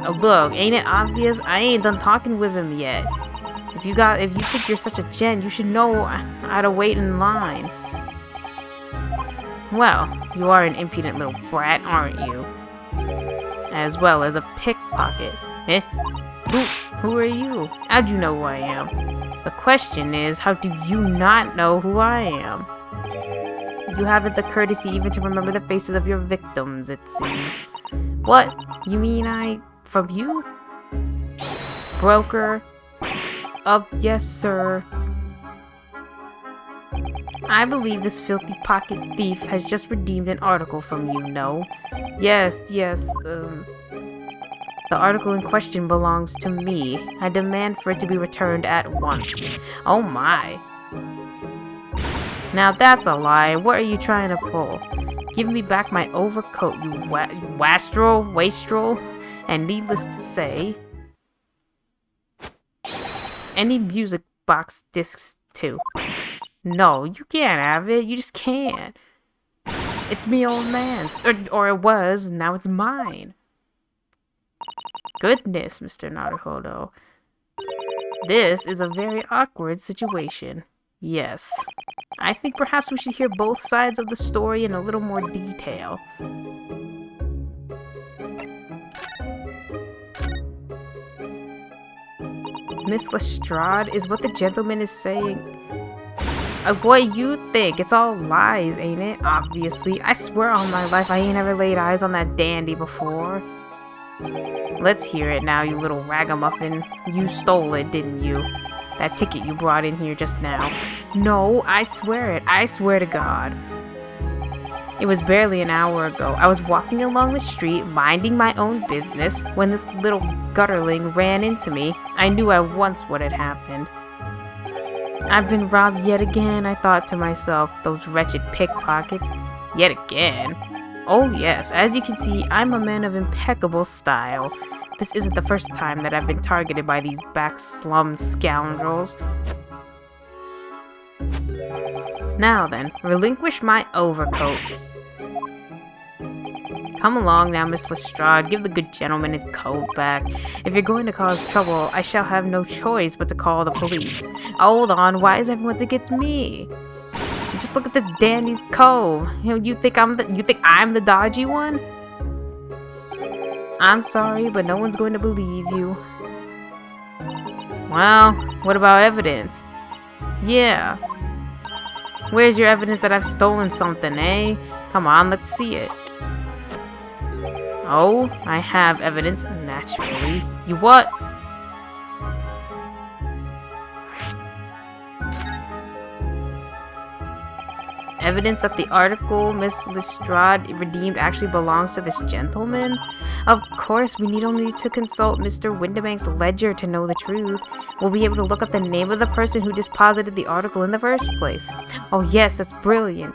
Oh, look, ain't it obvious? I ain't done talking with him yet. If you think you're such a gent, you should know how to wait in line. Well, you are an impudent little brat, aren't you? As well as a pickpocket. Eh? Who are you? How'd you know who I am? The question is, how do you not know who I am? You haven't the courtesy even to remember the faces of your victims, it seems. What? You mean from you? Broker? Yes, sir. I believe this filthy pocket thief has just redeemed an article from you, no? Yes, the article in question belongs to me. I demand for it to be returned at once. Oh my. Now that's a lie. What are you trying to pull? Give me back my overcoat, you wastrel. And needless to say, any music box discs too. No, you can't have it. You just can't. It's me, old man's. Or it was, now it's mine. Goodness, Mr. Naruhodo. This is a very awkward situation. Yes. I think perhaps we should hear both sides of the story in a little more detail. Miss Lestrade, is what the gentleman is saying. What you think? It's all lies, ain't it? Obviously. I swear on my life I ain't ever laid eyes on that dandy before. Let's hear it now, you little ragamuffin. You stole it, didn't you? That ticket you brought in here just now. No, I swear it. I swear to God. It was barely an hour ago. I was walking along the street, minding my own business, when this little gutterling ran into me. I knew at once what had happened. I've been robbed yet again, I thought to myself. Those wretched pickpockets. Yet again? Oh yes, as you can see, I'm a man of impeccable style. This isn't the first time that I've been targeted by these back-slummed scoundrels. Now then, relinquish my overcoat. Come along now, Miss Lestrade. Give the good gentleman his coat back. If you're going to cause trouble, I shall have no choice but to call the police. Hold on, why is everyone think it's me? Just look at this dandy's coat. You think I'm the dodgy one? I'm sorry, but no one's going to believe you. Well, what about evidence? Yeah. Where's your evidence that I've stolen something, eh? Come on, let's see it. Oh, I have evidence, naturally. You what? Evidence that the article Miss Lestrade redeemed actually belongs to this gentleman? Of course, we need only to consult Mr. Windibank's ledger to know the truth. We'll be able to look up the name of the person who deposited the article in the first place. Oh yes, that's brilliant.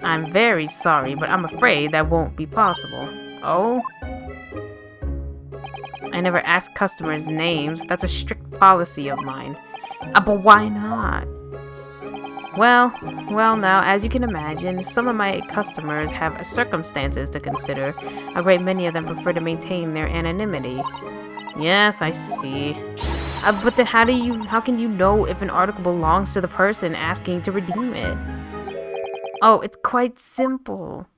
I'm very sorry, but I'm afraid that won't be possible. Oh? I never ask customers' names. That's a strict policy of mine. But why not? Well, now, as you can imagine, some of my customers have circumstances to consider. A great many of them prefer to maintain their anonymity. Yes, I see. But then how can you know if an article belongs to the person asking to redeem it? Oh, it's quite simple.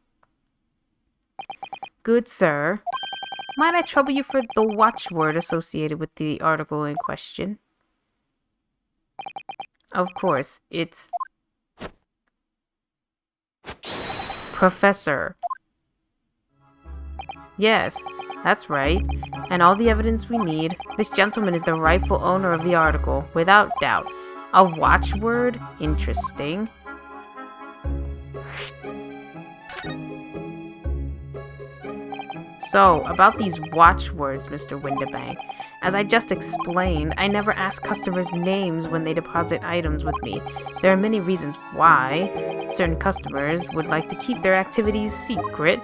Good sir, might I trouble you for the watchword associated with the article in question? Of course, it's Professor. Yes, that's right. And all the evidence we need. This gentleman is the rightful owner of the article, without doubt. A watchword? Interesting. So, about these watchwords, Mr. Windibank. As I just explained, I never ask customers' names when they deposit items with me. There are many reasons why. Certain customers would like to keep their activities secret.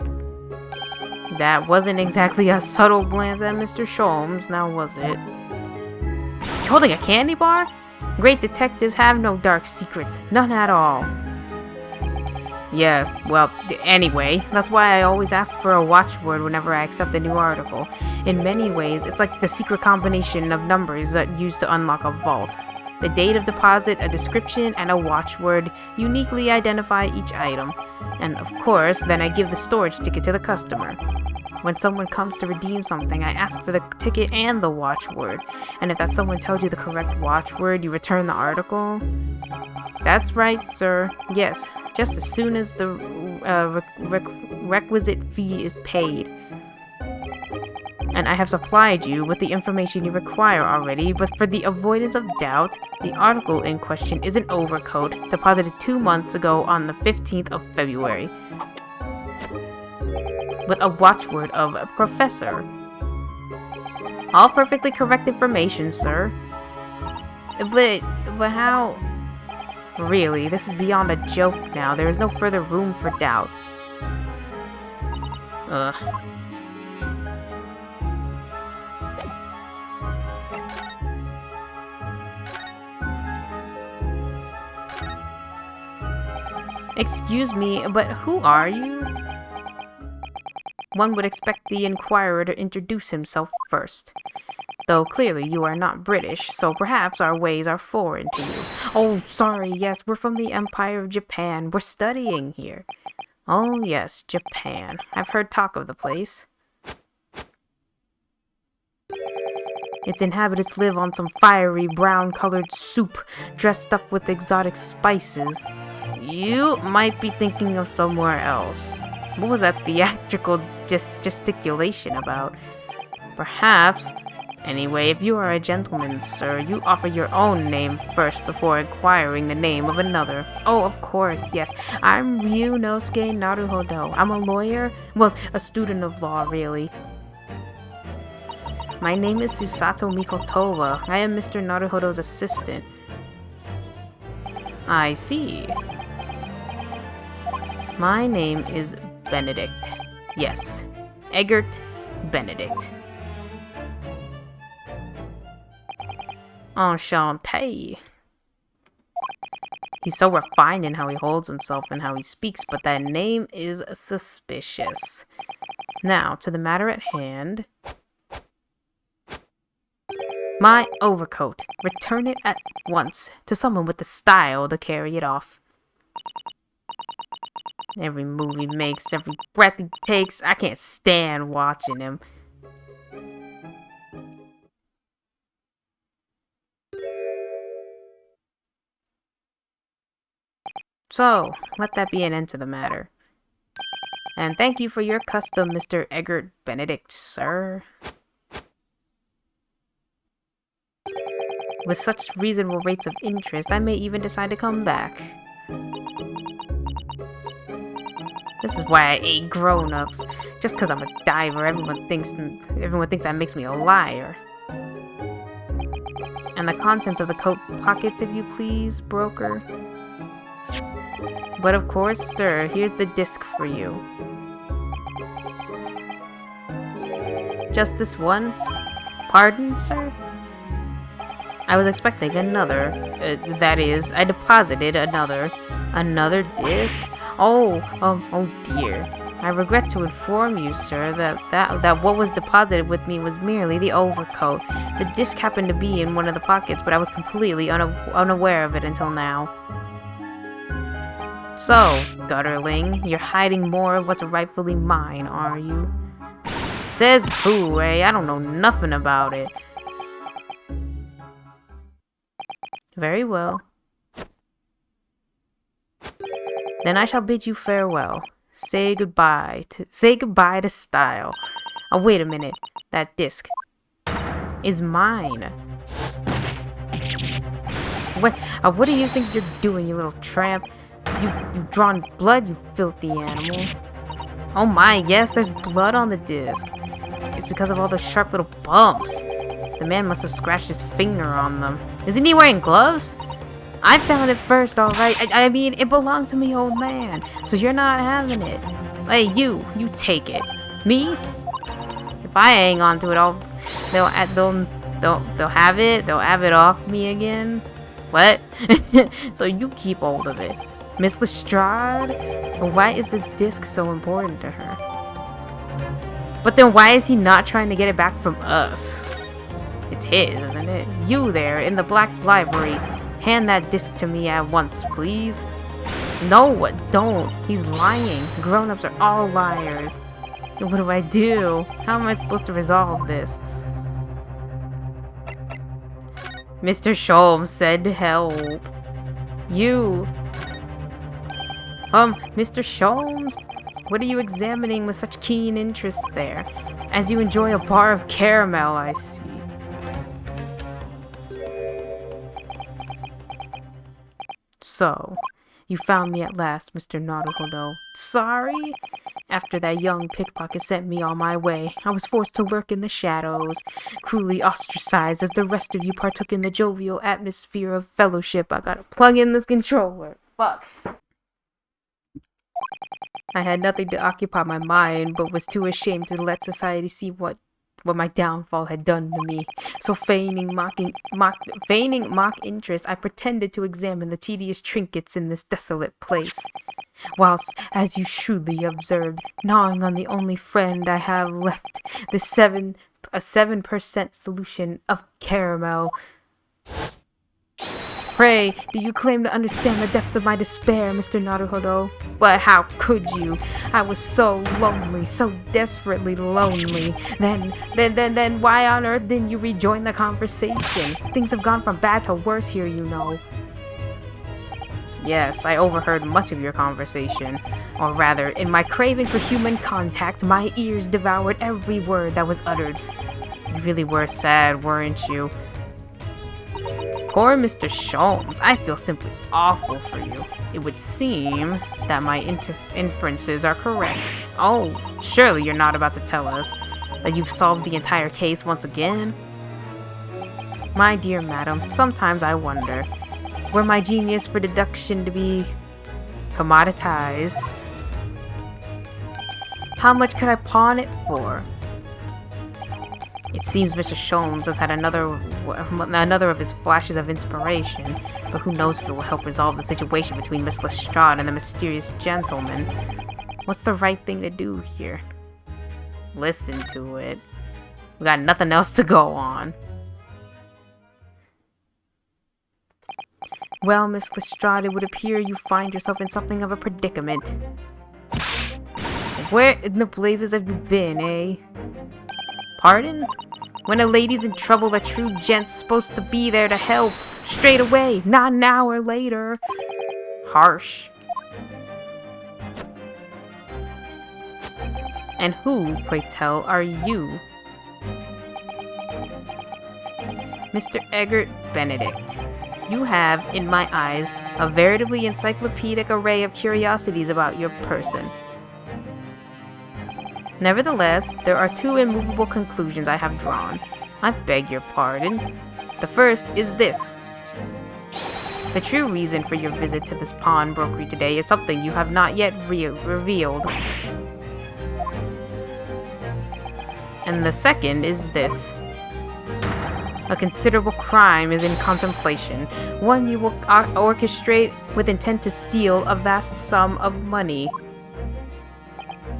That wasn't exactly a subtle glance at Mr. Sholmes, now was it? Is he holding a candy bar? Great detectives have no dark secrets, none at all. Yes, well, anyway, that's why I always ask for a watchword whenever I accept a new article. In many ways, it's like the secret combination of numbers that used to unlock a vault. The date of deposit, a description, and a watchword uniquely identify each item. And of course, then I give the storage ticket to the customer. When someone comes to redeem something, I ask for the ticket and the watchword. And if that someone tells you the correct watchword, you return the article? That's right, sir. Yes, just as soon as the requisite fee is paid. And I have supplied you with the information you require already, but for the avoidance of doubt, the article in question is an overcoat deposited 2 months ago on the 15th of February. With a watchword of Professor. All perfectly correct information, sir. But how... Really, this is beyond a joke now. There is no further room for doubt. Ugh. Excuse me, but who are you? One would expect the inquirer to introduce himself first. Though clearly you are not British, so perhaps our ways are foreign to you. Oh, sorry, yes, we're from the Empire of Japan. We're studying here. Oh, yes, Japan. I've heard talk of the place. Its inhabitants live on some fiery brown-colored soup dressed up with exotic spices. You might be thinking of somewhere else. What was that theatrical gesticulation about? Perhaps. Anyway, if you are a gentleman, sir, you offer your own name first before inquiring the name of another. Oh, of course, yes. I'm Ryunosuke Naruhodo. I'm a lawyer. Well, a student of law, really. My name is Susato Mikotowa. I am Mr. Naruhodo's assistant. I see. My name is Benedict. Yes, Eggert Benedict. Enchanté. He's so refined in how he holds himself and how he speaks, but that name is suspicious. Now, to the matter at hand. My overcoat. Return it at once to someone with the style to carry it off. Every move he makes, every breath he takes, I can't stand watching him. So, let that be an end to the matter. And thank you for your custom, Mr. Eggert Benedict, sir. With such reasonable rates of interest, I may even decide to come back. This is why I hate grown-ups. Just because I'm a diver, everyone thinks that makes me a liar. And the contents of the coat pockets, if you please, broker. But of course, sir, here's the disc for you. Just this one? Pardon, sir? I was expecting another. That is, I deposited another disc. Oh dear. I regret to inform you, sir, that what was deposited with me was merely the overcoat. The disc happened to be in one of the pockets, but I was completely unaware of it until now. So, gutterling, you're hiding more of what's rightfully mine, are you? Says who, eh? I don't know nothing about it. Very well. Then I shall bid you farewell. Say goodbye to style. Oh, wait a minute. That disc is mine. What do you think you're doing, you little tramp? You've drawn blood, you filthy animal. Oh my, yes, there's blood on the disc. It's because of all those sharp little bumps. The man must have scratched his finger on them. Isn't he wearing gloves? I found it first, alright. I mean, it belonged to me, old man. So you're not having it. Hey, you take it. Me? If I hang on to it, they'll have it. They'll have it off me again. What? So you keep hold of it. Miss Lestrade? Why is this disc so important to her? But then why is he not trying to get it back from us? It's his, isn't it? You there, in the black library. Hand that disc to me at once, please. No, don't. He's lying. Grown-ups are all liars. What do I do? How am I supposed to resolve this? Mr. Sholmes said help. You. Mr. Sholmes? What are you examining with such keen interest there? As you enjoy a bar of caramel, I see. So, you found me at last, Mr. Naruhodo. Sorry? After that young pickpocket sent me on my way, I was forced to lurk in the shadows, cruelly ostracized as the rest of you partook in the jovial atmosphere of fellowship. I gotta plug in this controller. Fuck. I had nothing to occupy my mind, but was too ashamed to let society see what my downfall had done to me. So feigning mock interest, I pretended to examine the tedious trinkets in this desolate place. Whilst, as you shrewdly observed, gnawing on the only friend I have left, a 7% solution of caramel. Pray, do you claim to understand the depths of my despair, Mr. Naruhodo? But how could you? I was so lonely, so desperately lonely. Then why on earth didn't you rejoin the conversation? Things have gone from bad to worse here, you know. Yes, I overheard much of your conversation. Or rather, in my craving for human contact, my ears devoured every word that was uttered. You really were sad, weren't you? Poor Mr. Sholmes, I feel simply awful for you. It would seem that my inferences are correct. Oh, surely you're not about to tell us that you've solved the entire case once again? My dear madam, sometimes I wonder, were my genius for deduction to be commoditized, how much could I pawn it for? It seems Mr. Sholmes has had another of his flashes of inspiration, but who knows if it will help resolve the situation between Miss Lestrade and the mysterious gentleman. What's the right thing to do here? Listen to it. We got nothing else to go on. Well, Miss Lestrade, it would appear you find yourself in something of a predicament. Where in the blazes have you been, eh? Pardon? When a lady's in trouble, a true gent's supposed to be there to help. Straight away, not an hour later. Harsh. And who, pray tell, are you? Mr. Egbert Benedict. You have, in my eyes, a veritably encyclopedic array of curiosities about your person. Nevertheless, there are two immovable conclusions I have drawn. I beg your pardon. The first is this. The true reason for your visit to this pawnbrokery today is something you have not yet revealed. And the second is this. A considerable crime is in contemplation, one you will orchestrate with intent to steal a vast sum of money.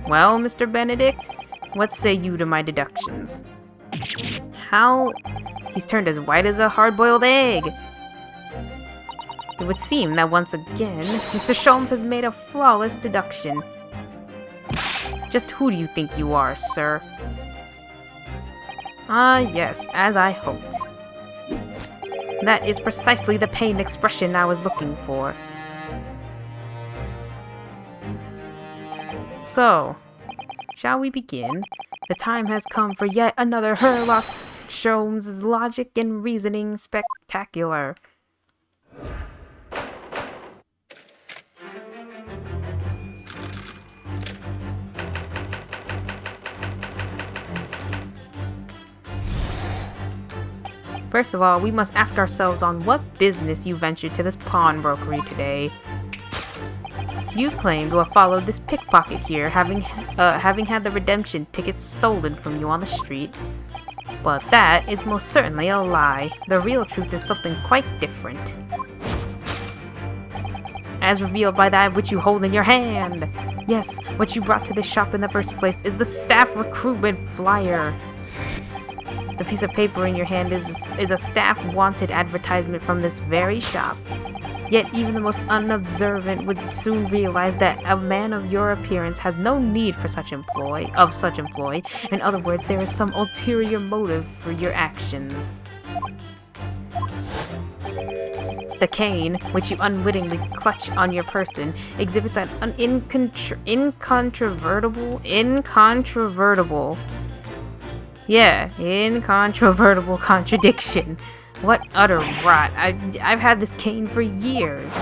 Well, Mr. Benedict, what say you to my deductions? How? He's turned as white as a hard-boiled egg. It would seem that once again, Mr. Sholmes has made a flawless deduction. Just who do you think you are, sir? Ah, yes, as I hoped. That is precisely the pained expression I was looking for. So, shall we begin? The time has come for yet another Sherlock Holmes' logic and reasoning spectacular. First of all, we must ask ourselves on what business you ventured to this pawnbrokery today. You claim to have followed this pickpocket here, having had the redemption tickets stolen from you on the street. But that is most certainly a lie. The real truth is something quite different. As revealed by that which you hold in your hand. Yes, what you brought to this shop in the first place is the staff recruitment flyer. The piece of paper in your hand is a staff wanted advertisement from this very shop. Yet even the most unobservant would soon realize that a man of your appearance has no need for such employ. In other words, there is some ulterior motive for your actions. The cane, which you unwittingly clutch on your person, exhibits an incontrovertible contradiction. What utter rot. I've had this cane for years.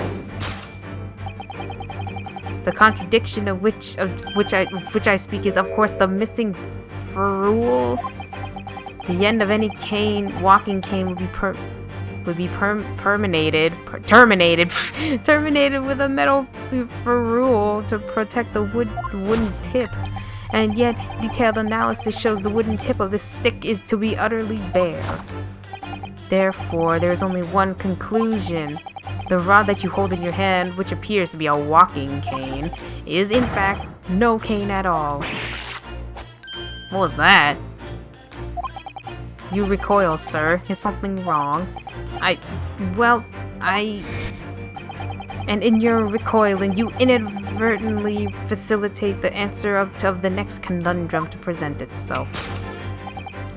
The contradiction of which I speak is, of course, the missing ferrule. The end of any walking cane would be terminated with a metal ferrule to protect the wooden tip. And yet, detailed analysis shows the wooden tip of this stick is to be utterly bare. Therefore, there is only one conclusion. The rod that you hold in your hand, which appears to be a walking cane, is in fact no cane at all. What was that? You recoil, sir. Is something wrong? And in your recoiling, you inadvertently facilitate the answer of the next conundrum to present itself.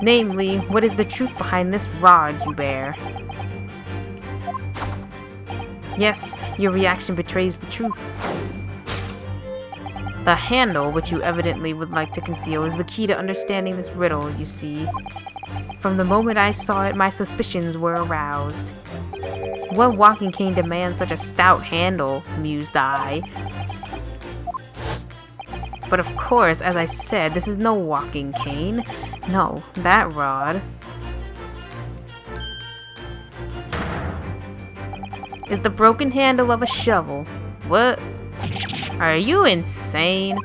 Namely, what is the truth behind this rod you bear? Yes, your reaction betrays the truth. The handle, which you evidently would like to conceal, is the key to understanding this riddle, you see. From the moment I saw it, my suspicions were aroused. What walking cane demands such a stout handle, mused I. But of course, as I said, this is no walking cane. No, that rod is the broken handle of a shovel. What? Are you insane?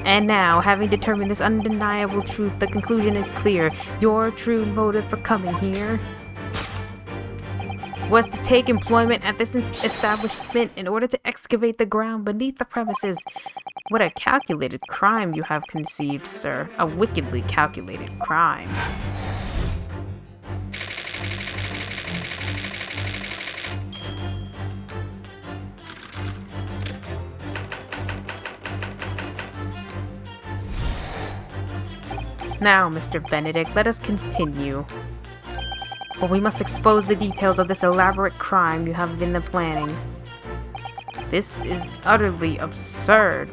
And now, having determined this undeniable truth, the conclusion is clear. Your true motive for coming here was to take employment at this establishment in order to excavate the ground beneath the premises. What a calculated crime you have conceived, sir. A wickedly calculated crime. Now, Mr. Benedict, let us continue. For we must expose the details of this elaborate crime you have been planning. This is utterly absurd.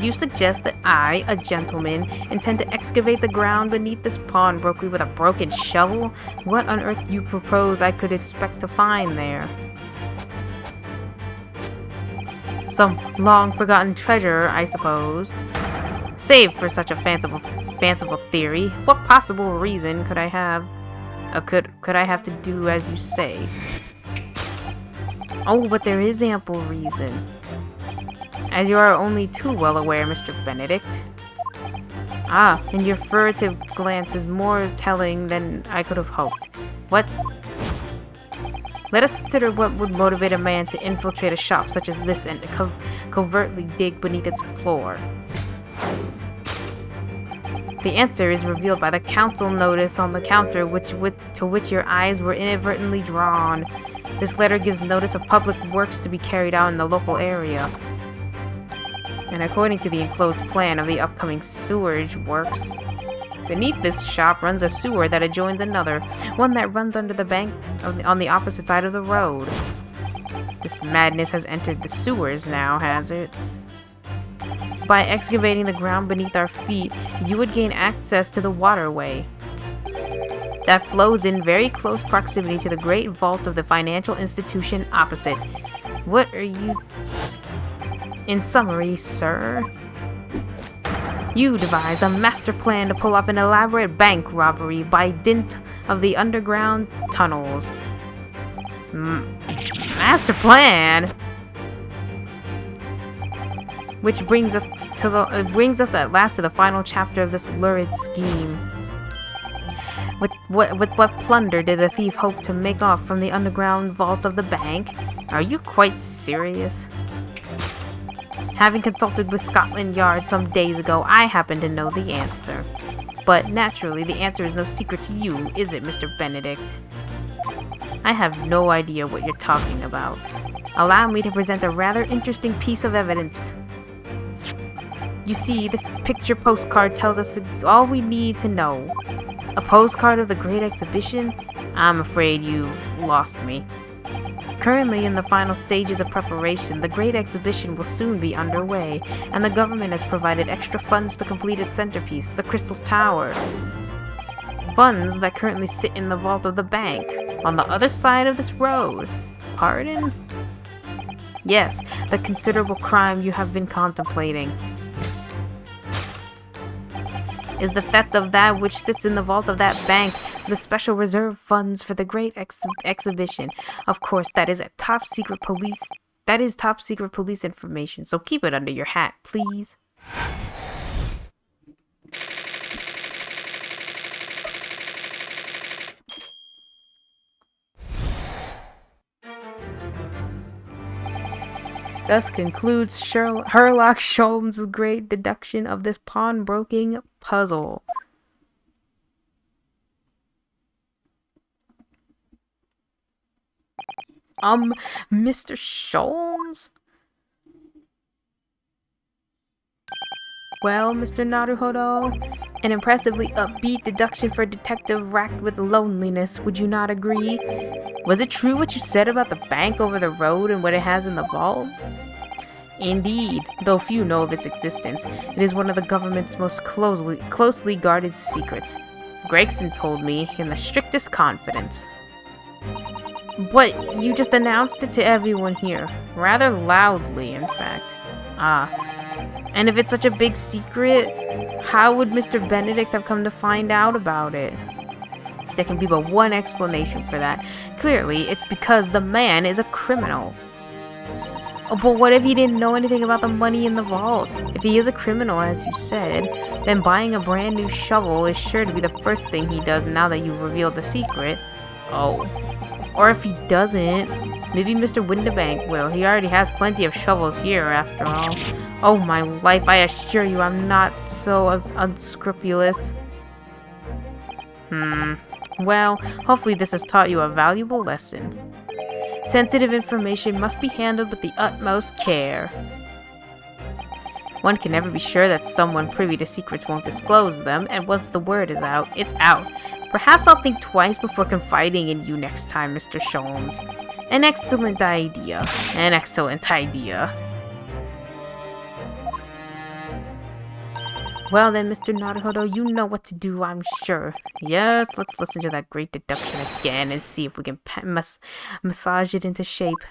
You suggest that I, a gentleman, intend to excavate the ground beneath this pawnbrokery with a broken shovel? What on earth do you propose I could expect to find there? Some long-forgotten treasure, I suppose. Save for such a fanciful theory, what possible reason could I have? Could I have to do as you say? Oh, but there is ample reason. As you are only too well aware, Mr. Benedict. Ah, and your furtive glance is more telling than I could have hoped. What? Let us consider what would motivate a man to infiltrate a shop such as this and covertly dig beneath its floor. The answer is revealed by the council notice on the counter to which your eyes were inadvertently drawn. This letter gives notice of public works to be carried out in the local area. And according to the enclosed plan of the upcoming sewerage works, Beneath this shop runs a sewer that adjoins another, one that runs under the bank on the opposite side of the road. This madness has entered the sewers now, has it? By excavating the ground beneath our feet, you would gain access to the waterway that flows in very close proximity to the great vault of the financial institution opposite. What are you... In summary, sir, you devised a master plan to pull off an elaborate bank robbery by dint of the underground tunnels. Master plan? Which brings us at last to the final chapter of this lurid scheme. With what plunder did the thief hope to make off from the underground vault of the bank? Are you quite serious? Having consulted with Scotland Yard some days ago, I happen to know the answer. But naturally, the answer is no secret to you, is it, Mr. Benedict? I have no idea what you're talking about. Allow me to present a rather interesting piece of evidence. You see, this picture postcard tells us all we need to know. A postcard of the Great Exhibition? I'm afraid you've lost me. Currently in the final stages of preparation, the Great Exhibition will soon be underway, and the government has provided extra funds to complete its centerpiece, the Crystal Tower. Funds that currently sit in the vault of the bank, on the other side of this road. Pardon? Yes, the considerable crime you have been contemplating is the theft of that which sits in the vault of that bank, the special reserve funds for the great exhibition. Of course, that is top secret police information, so keep it under your hat, please. Thus concludes Sherlock Holmes' great deduction of this pawnbroking puzzle. Mr. Sholmes? Well, Mr. Naruhodo, an impressively upbeat deduction for a detective racked with loneliness, would you not agree? Was it true what you said about the bank over the road and what it has in the vault? Indeed, though few know of its existence, it is one of the government's most closely guarded secrets. Gregson told me in the strictest confidence. But you just announced it to everyone here, rather loudly, in fact. And if it's such a big secret, how would Mr. Benedict have come to find out about it? There can be but one explanation for that. Clearly, it's because the man is a criminal. Oh, but what if he didn't know anything about the money in the vault? If he is a criminal, as you said, then buying a brand new shovel is sure to be the first thing he does now that you've revealed the secret. Oh. Or if he doesn't, maybe Mr. Windibank will. He already has plenty of shovels here, after all. Oh my life, I assure you I'm not so unscrupulous. Well, hopefully this has taught you a valuable lesson. Sensitive information must be handled with the utmost care. One can never be sure that someone privy to secrets won't disclose them, and once the word is out, it's out. Perhaps I'll think twice before confiding in you next time, Mr. Sholmes. An excellent idea. An excellent idea. Well then, Mr. Naruhodo, you know what to do, I'm sure. Yes, let's listen to that great deduction again and see if we can massage it into shape.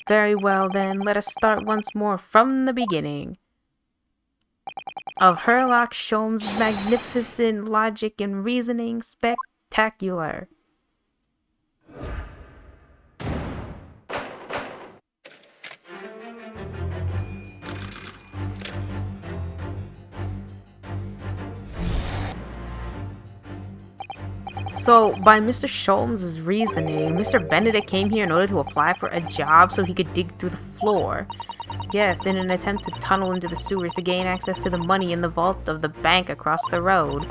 Very well then, let us start once more from the beginning. Of Sherlock Holmes' magnificent logic and reasoning spectacular. So, by Mr. Sholmes' reasoning, Mr. Benedict came here in order to apply for a job so he could dig through the floor. Yes, in an attempt to tunnel into the sewers to gain access to the money in the vault of the bank across the road.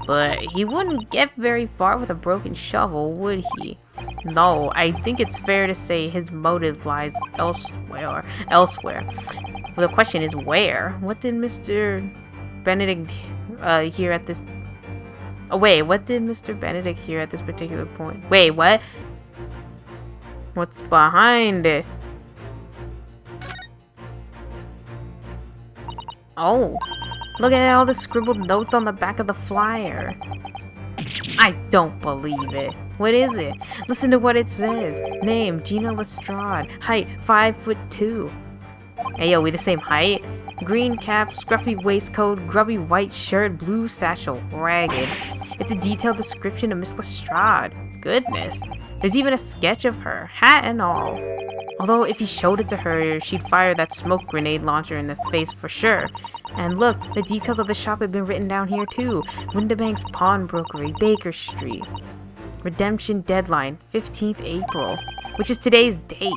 But he wouldn't get very far with a broken shovel, would he? No, I think it's fair to say his motive lies elsewhere. Well, the question is where? What did Mr. Benedict hear at this... Oh, wait, what did Mr. Benedict hear at this particular point? Wait, what? What's behind it? Oh, look at all the scribbled notes on the back of the flyer. I don't believe it. What is it? Listen to what it says. Name, Gina Lestrade. Height, 5'2". Hey, yo, we the same height? Green cap, scruffy waistcoat, grubby white shirt, blue satchel, ragged. It's a detailed description of Miss Lestrade. Goodness. There's even a sketch of her, hat and all. Although if he showed it to her, she'd fire that smoke grenade launcher in the face for sure. And look, the details of the shop have been written down here too. Windibank's Pawnbrokery, Baker Street. Redemption deadline, 15th April, which is today's date.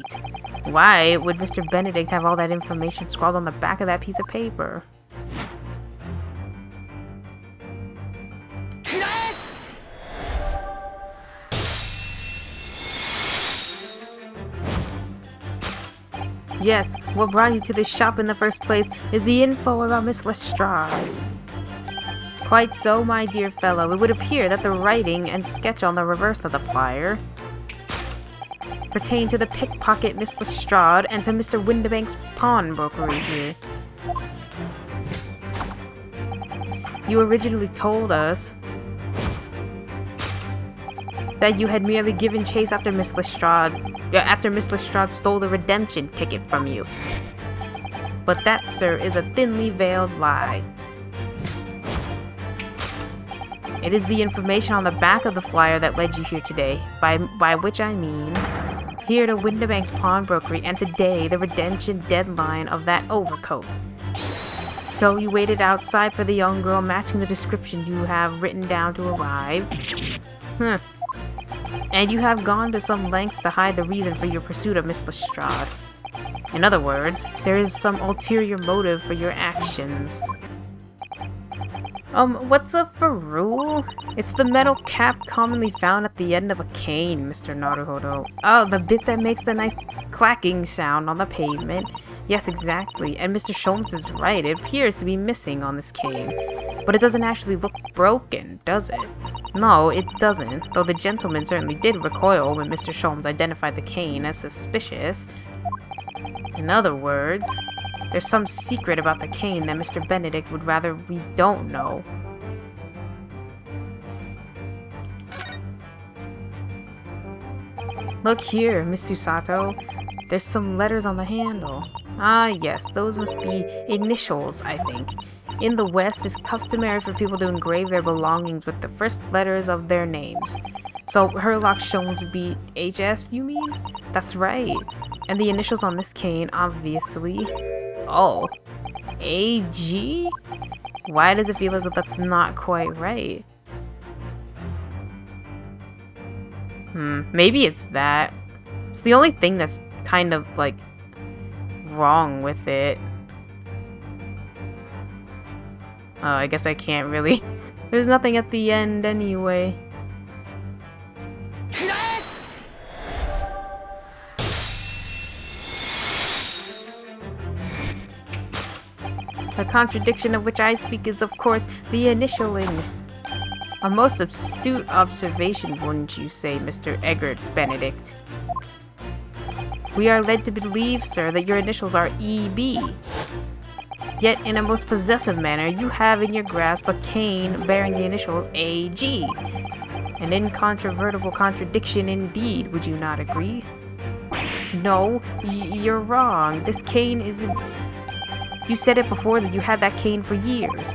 Why would Mr. Benedict have all that information scrawled on the back of that piece of paper? Yes, what brought you to this shop in the first place is the info about Miss Lestrade. Quite so, my dear fellow. It would appear that the writing and sketch on the reverse of the flyer pertain to the pickpocket Miss Lestrade and to Mr. Windibank's pawnbrokery here. You originally told us that you had merely given chase after Miss Lestrade stole the redemption ticket from you. But that, sir, is a thinly veiled lie. It is the information on the back of the flyer that led you here today, by which I mean here to Windibank's pawnbrokery, and today the redemption deadline of that overcoat. So you waited outside for the young girl matching the description you have written down to arrive. And you have gone to some lengths to hide the reason for your pursuit of Miss Lestrade. In other words, there is some ulterior motive for your actions. What's a ferrule? It's the metal cap commonly found at the end of a cane, Mr. Naruhodo. Oh, the bit that makes the nice clacking sound on the pavement. Yes, exactly, and Mr. Sholmes is right, it appears to be missing on this cane. But it doesn't actually look broken, does it? No, it doesn't, though the gentleman certainly did recoil when Mr. Sholmes identified the cane as suspicious. In other words, there's some secret about the cane that Mr. Benedict would rather we don't know. Look here, Miss Susato. There's some letters on the handle. Ah, yes, those must be initials, I think. In the West, it's customary for people to engrave their belongings with the first letters of their names. So, Herlock Sholmes would be HS, you mean? That's right. And the initials on this cane, obviously. Oh. AG? Why does it feel as if that's not quite right? Maybe it's that. It's the only thing that's kind of, like, wrong with it. Oh, I guess I can't really. There's nothing at the end anyway. The contradiction of which I speak is, of course, the initialing. A most astute observation, wouldn't you say, Mr. Egbert Benedict? We are led to believe, sir, that your initials are EB. Yet, in a most possessive manner, you have in your grasp a cane bearing the initials AG. An incontrovertible contradiction indeed, would you not agree? No, you're wrong. This cane isn't... You said it before that you had that cane for years.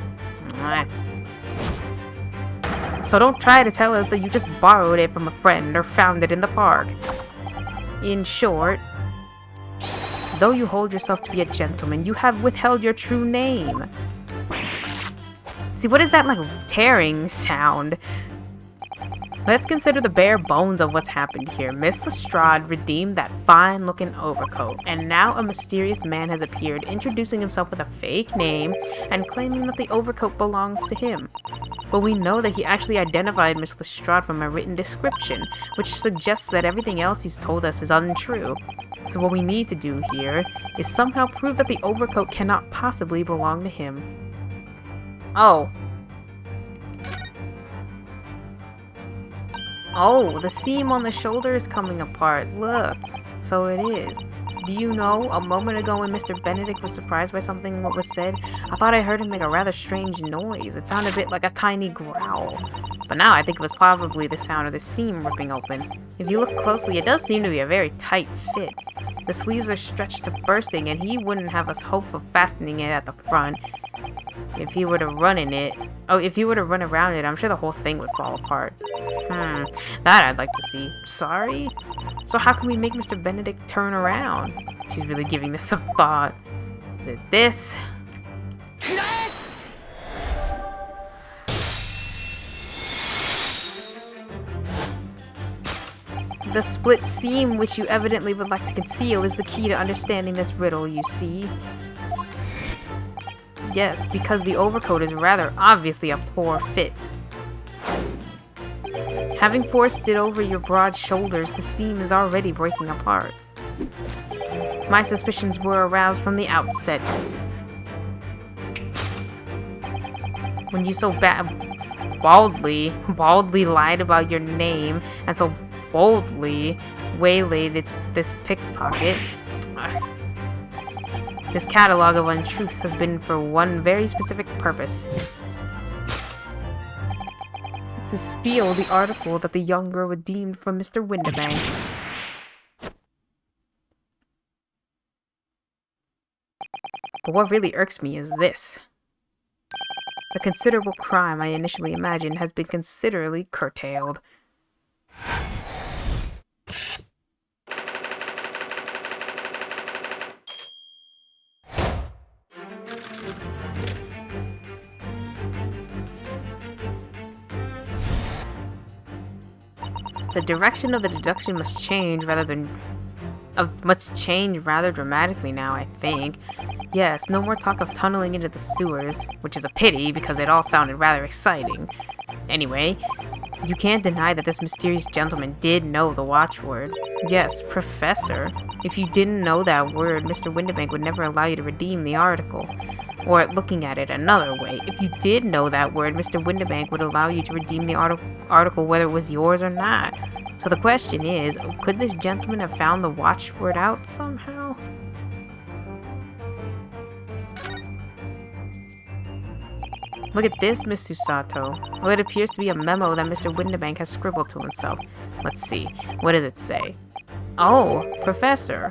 So don't try to tell us that you just borrowed it from a friend or found it in the park. In short, though you hold yourself to be a gentleman, you have withheld your true name. See, what is that, like, tearing sound? Let's consider the bare bones of what's happened here. Miss Lestrade redeemed that fine-looking overcoat, and now a mysterious man has appeared, introducing himself with a fake name and claiming that the overcoat belongs to him. But we know that he actually identified Miss Lestrade from a written description, which suggests that everything else he's told us is untrue. So what we need to do here is somehow prove that the overcoat cannot possibly belong to him. Oh. Oh, the seam on the shoulder is coming apart. Look. So it is. Do you know, a moment ago when Mr. Benedict was surprised by something what was said, I thought I heard him make a rather strange noise. It sounded a bit like a tiny growl. But now I think it was probably the sound of the seam ripping open. If you look closely, it does seem to be a very tight fit. The sleeves are stretched to bursting, and he wouldn't have us hope of fastening it at the front. If he were to run around it, I'm sure the whole thing would fall apart. That I'd like to see. Sorry? So how can we make Mr. Benedict turn around? She's really giving this some thought. Is it this? The split seam which you evidently would like to conceal is the key to understanding this riddle, you see. Yes, because the overcoat is rather obviously a poor fit. Having forced it over your broad shoulders, the seam is already breaking apart. My suspicions were aroused from the outset. When you so baldly lied about your name and so boldly waylaid this pickpocket. This catalog of untruths has been for one very specific purpose. To steal the article that the young girl redeemed from Mr. Windibank. But what really irks me is this. The considerable crime I initially imagined has been considerably curtailed. The direction of the deduction must change rather dramatically now, I think. Yes, no more talk of tunneling into the sewers, which is a pity because it all sounded rather exciting. Anyway, you can't deny that this mysterious gentleman did know the watchword. Yes, Professor. If you didn't know that word, Mr. Windibank would never allow you to redeem the article. Or, looking at it another way, if you did know that word, Mr. Windibank would allow you to redeem the article whether it was yours or not. So the question is, could this gentleman have found the watchword out somehow? Look at this, Miss Susato. Well, it appears to be a memo that Mr. Windibank has scribbled to himself. Let's see. What does it say? Oh, Professor.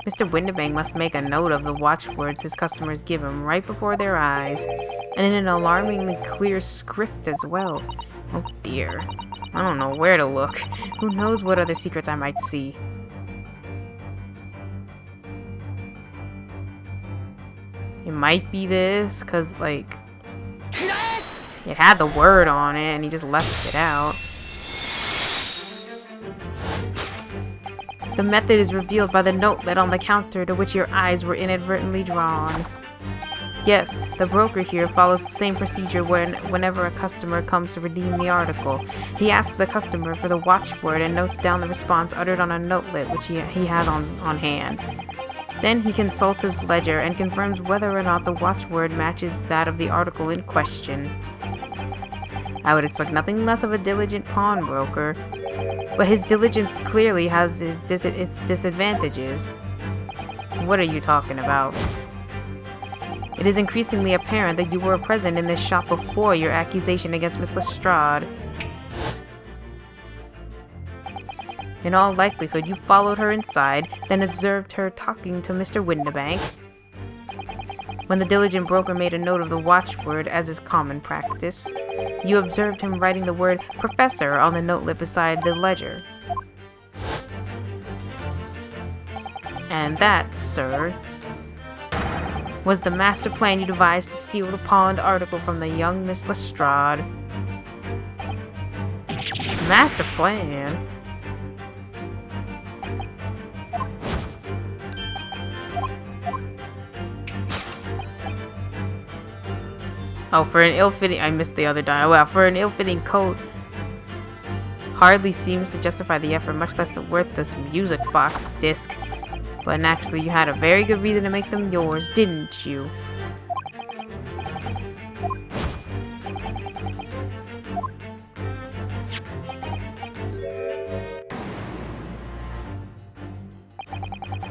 Mr. Windibank must make a note of the watchwords his customers give him right before their eyes, and in an alarmingly clear script as well. Oh dear. I don't know where to look. Who knows what other secrets I might see. It might be this, because, like, it had the word on it, and he just left it out. The method is revealed by the notelet on the counter to which your eyes were inadvertently drawn. Yes, the broker here follows the same procedure whenever a customer comes to redeem the article. He asks the customer for the watchword and notes down the response uttered on a notelet which he has on hand. Then he consults his ledger and confirms whether or not the watchword matches that of the article in question. I would expect nothing less of a diligent pawnbroker, but his diligence clearly has its disadvantages. What are you talking about? It is increasingly apparent that you were present in this shop before your accusation against Miss Lestrade. In all likelihood, you followed her inside, then observed her talking to Mr. Windibank. When the diligent broker made a note of the watchword, as is common practice, you observed him writing the word Professor on the notelet beside the ledger. And that, sir, was the master plan you devised to steal the pawned article from the young Miss Lestrade. Master plan? Oh, for an ill-fitting... I missed the other die. Well, for an ill-fitting coat, hardly seems to justify the effort, much less the worthless music box disc. But naturally, you had a very good reason to make them yours, didn't you?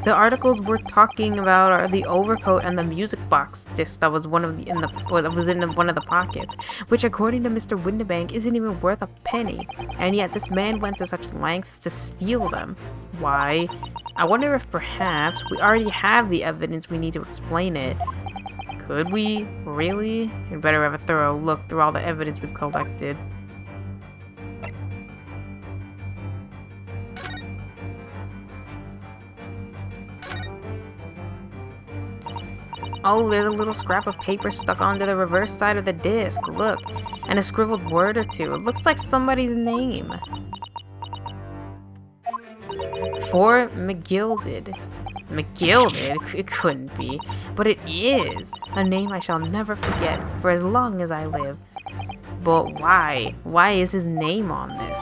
The articles we're talking about are the overcoat and the music box disc that was one of the in one of the pockets, which according to Mr. Windibank isn't even worth a penny, and yet this man went to such lengths to steal them. Why? I wonder if perhaps we already have the evidence we need to explain it. Could we? Really? We'd better have a thorough look through all the evidence we've collected. Oh, there's a little scrap of paper stuck onto the reverse side of the disc. Look, and a scribbled word or two. It looks like somebody's name. For McGilded. McGilded? It couldn't be. But it is. A name I shall never forget for as long as I live. But why? Why is his name on this?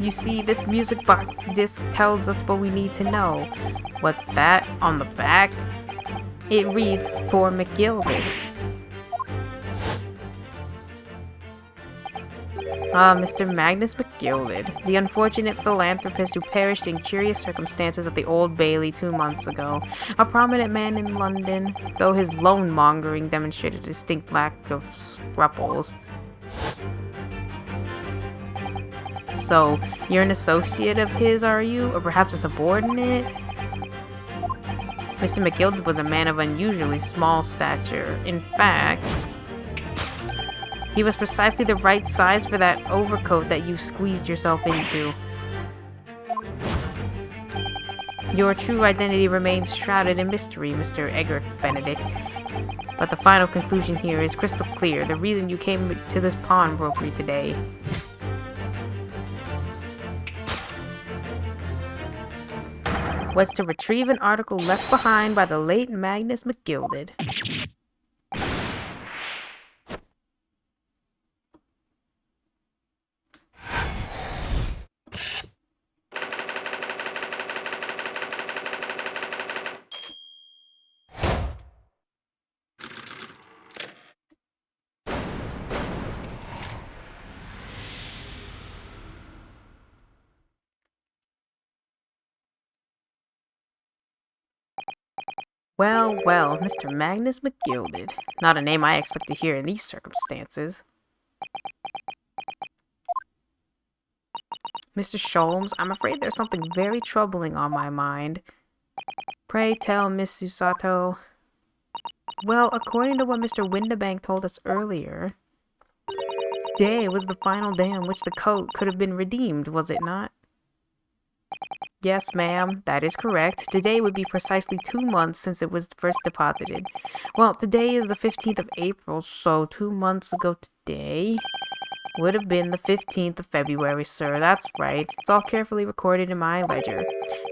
You see, this music box disc tells us what we need to know. What's that on the back? It reads, for McGilded. Ah, Mr. Magnus McGilded, the unfortunate philanthropist who perished in curious circumstances at the Old Bailey 2 months ago. A prominent man in London, though his loan-mongering demonstrated a distinct lack of scruples. So, you're an associate of his, are you? Or perhaps a subordinate? Mr. McGilded was a man of unusually small stature. In fact, he was precisely the right size for that overcoat that you squeezed yourself into. Your true identity remains shrouded in mystery, Mr. Egbert Benedict. But the final conclusion here is crystal clear. The reason you came to this pawnbrokery today was to retrieve an article left behind by the late Magnus McGilded. Well, well, Mr. Magnus McGilded. Not a name I expect to hear in these circumstances. Mr. Sholmes, I'm afraid there's something very troubling on my mind. Pray tell, Miss Susato. Well, according to what Mr. Windibank told us earlier, today was the final day on which the coat could have been redeemed, was it not? Yes, ma'am, that is correct. Today would be precisely 2 months since it was first deposited. Well, today is the 15th of April, so 2 months ago today would have been the 15th of February, sir. That's right. It's all carefully recorded in my ledger.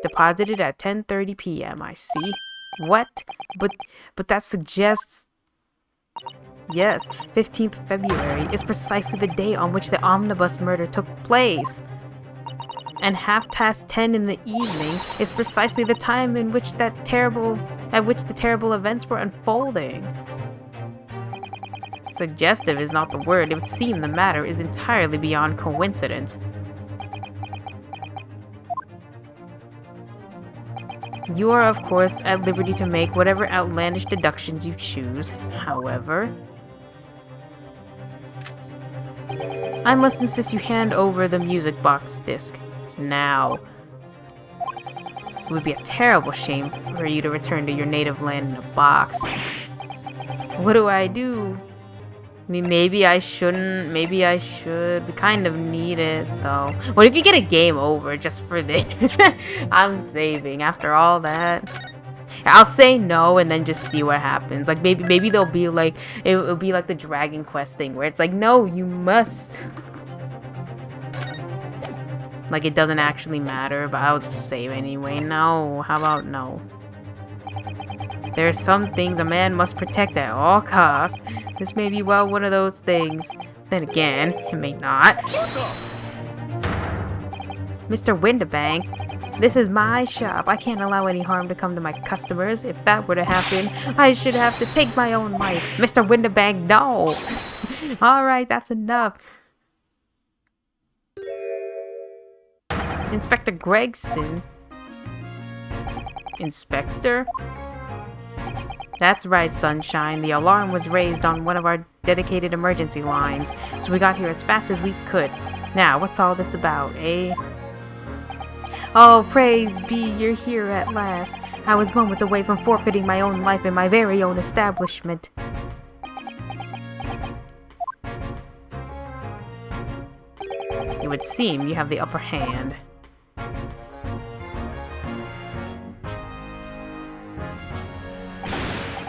Deposited at 10:30 p.m., I see. What? But that suggests... Yes, 15th February is precisely the day on which the omnibus murder took place. And 10:30 in the evening is precisely the time in which the terrible events were unfolding. Suggestive is not the word. It would seem the matter is entirely beyond coincidence. You are, of course, at liberty to make whatever outlandish deductions you choose. However, I must insist you hand over the music box disc. Now. It would be a terrible shame for you to return to your native land in a box. What do? I mean, maybe I shouldn't, maybe I should. We kind of need it, though. What if you get a game over just for this? I'm saving after all that. I'll say no and then just see what happens. Like, maybe they'll be like, it'll be like the Dragon Quest thing where it's like, no, you must. Like, it doesn't actually matter, but I'll just save anyway. No, how about no? There are some things a man must protect at all costs. This may be, well, one of those things. Then again, it may not. Mr. Windibank, This is my shop. I can't allow any harm to come to my customers. If that were to happen, I should have to take my own life. Mr. Winterbank, no! Alright, that's enough. Inspector Gregson? Inspector? That's right, Sunshine. The alarm was raised on one of our dedicated emergency lines, so we got here as fast as we could. Now, what's all this about, eh? Oh, praise be, you're here at last. I was moments away from forfeiting my own life in my very own establishment. It would seem you have the upper hand.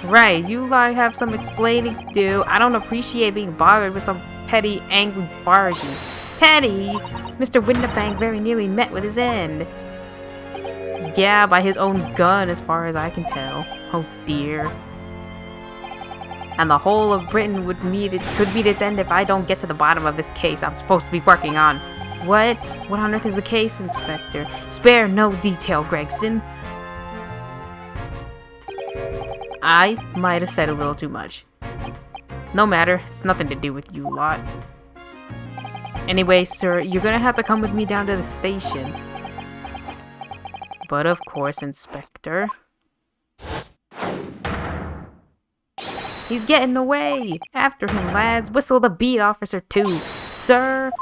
Right, you like have some explaining to do. I don't appreciate being bothered with some petty, angry bargee. Petty? Mr. Winterbank very nearly met with his end. Yeah, by his own gun, as far as I can tell. Oh dear. And the whole of Britain could meet its end if I don't get to the bottom of this case I'm supposed to be working on. What? What on earth is the case, Inspector? Spare no detail, Gregson. I might have said a little too much. No matter, it's nothing to do with you lot. Anyway, sir, you're gonna have to come with me down to the station. But of course, Inspector. He's getting away! After him, lads! Whistle the beat, Officer 2! Sir!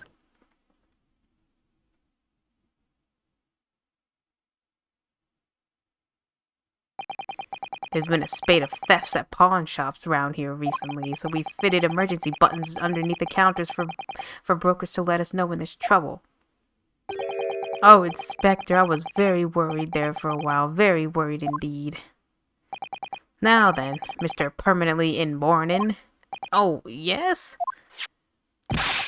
There's been a spate of thefts at pawn shops around here recently, so we fitted emergency buttons underneath the counters for brokers to let us know when there's trouble. Oh, Inspector, I was very worried there for a while. Very worried indeed. Now then, Mr. Permanently Inborn. Oh, yes?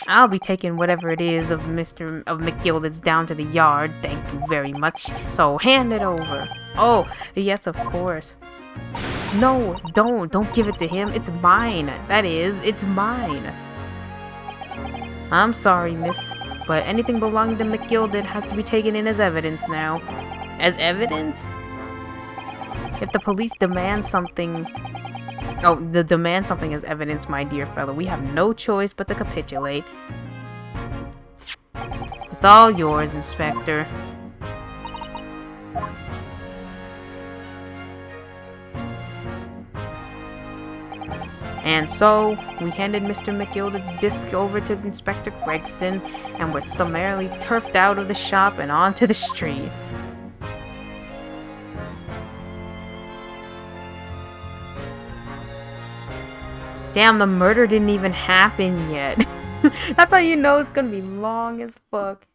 I'll be taking whatever it is of McGilded's down to the yard, thank you very much. So hand it over. Oh, yes, of course. No, don't give it to him. It's mine. That is, it's mine. I'm sorry, miss, but anything belonging to McGilded has to be taken in as evidence now. As evidence? If the police demand something... Oh, the demand something as evidence, my dear fellow. We have no choice but to capitulate. It's all yours, Inspector. And so, we handed Mr. McGilded's disc over to Inspector Gregson and were summarily turfed out of the shop and onto the street. Damn, the murder didn't even happen yet. That's how you know it's gonna be long as fuck.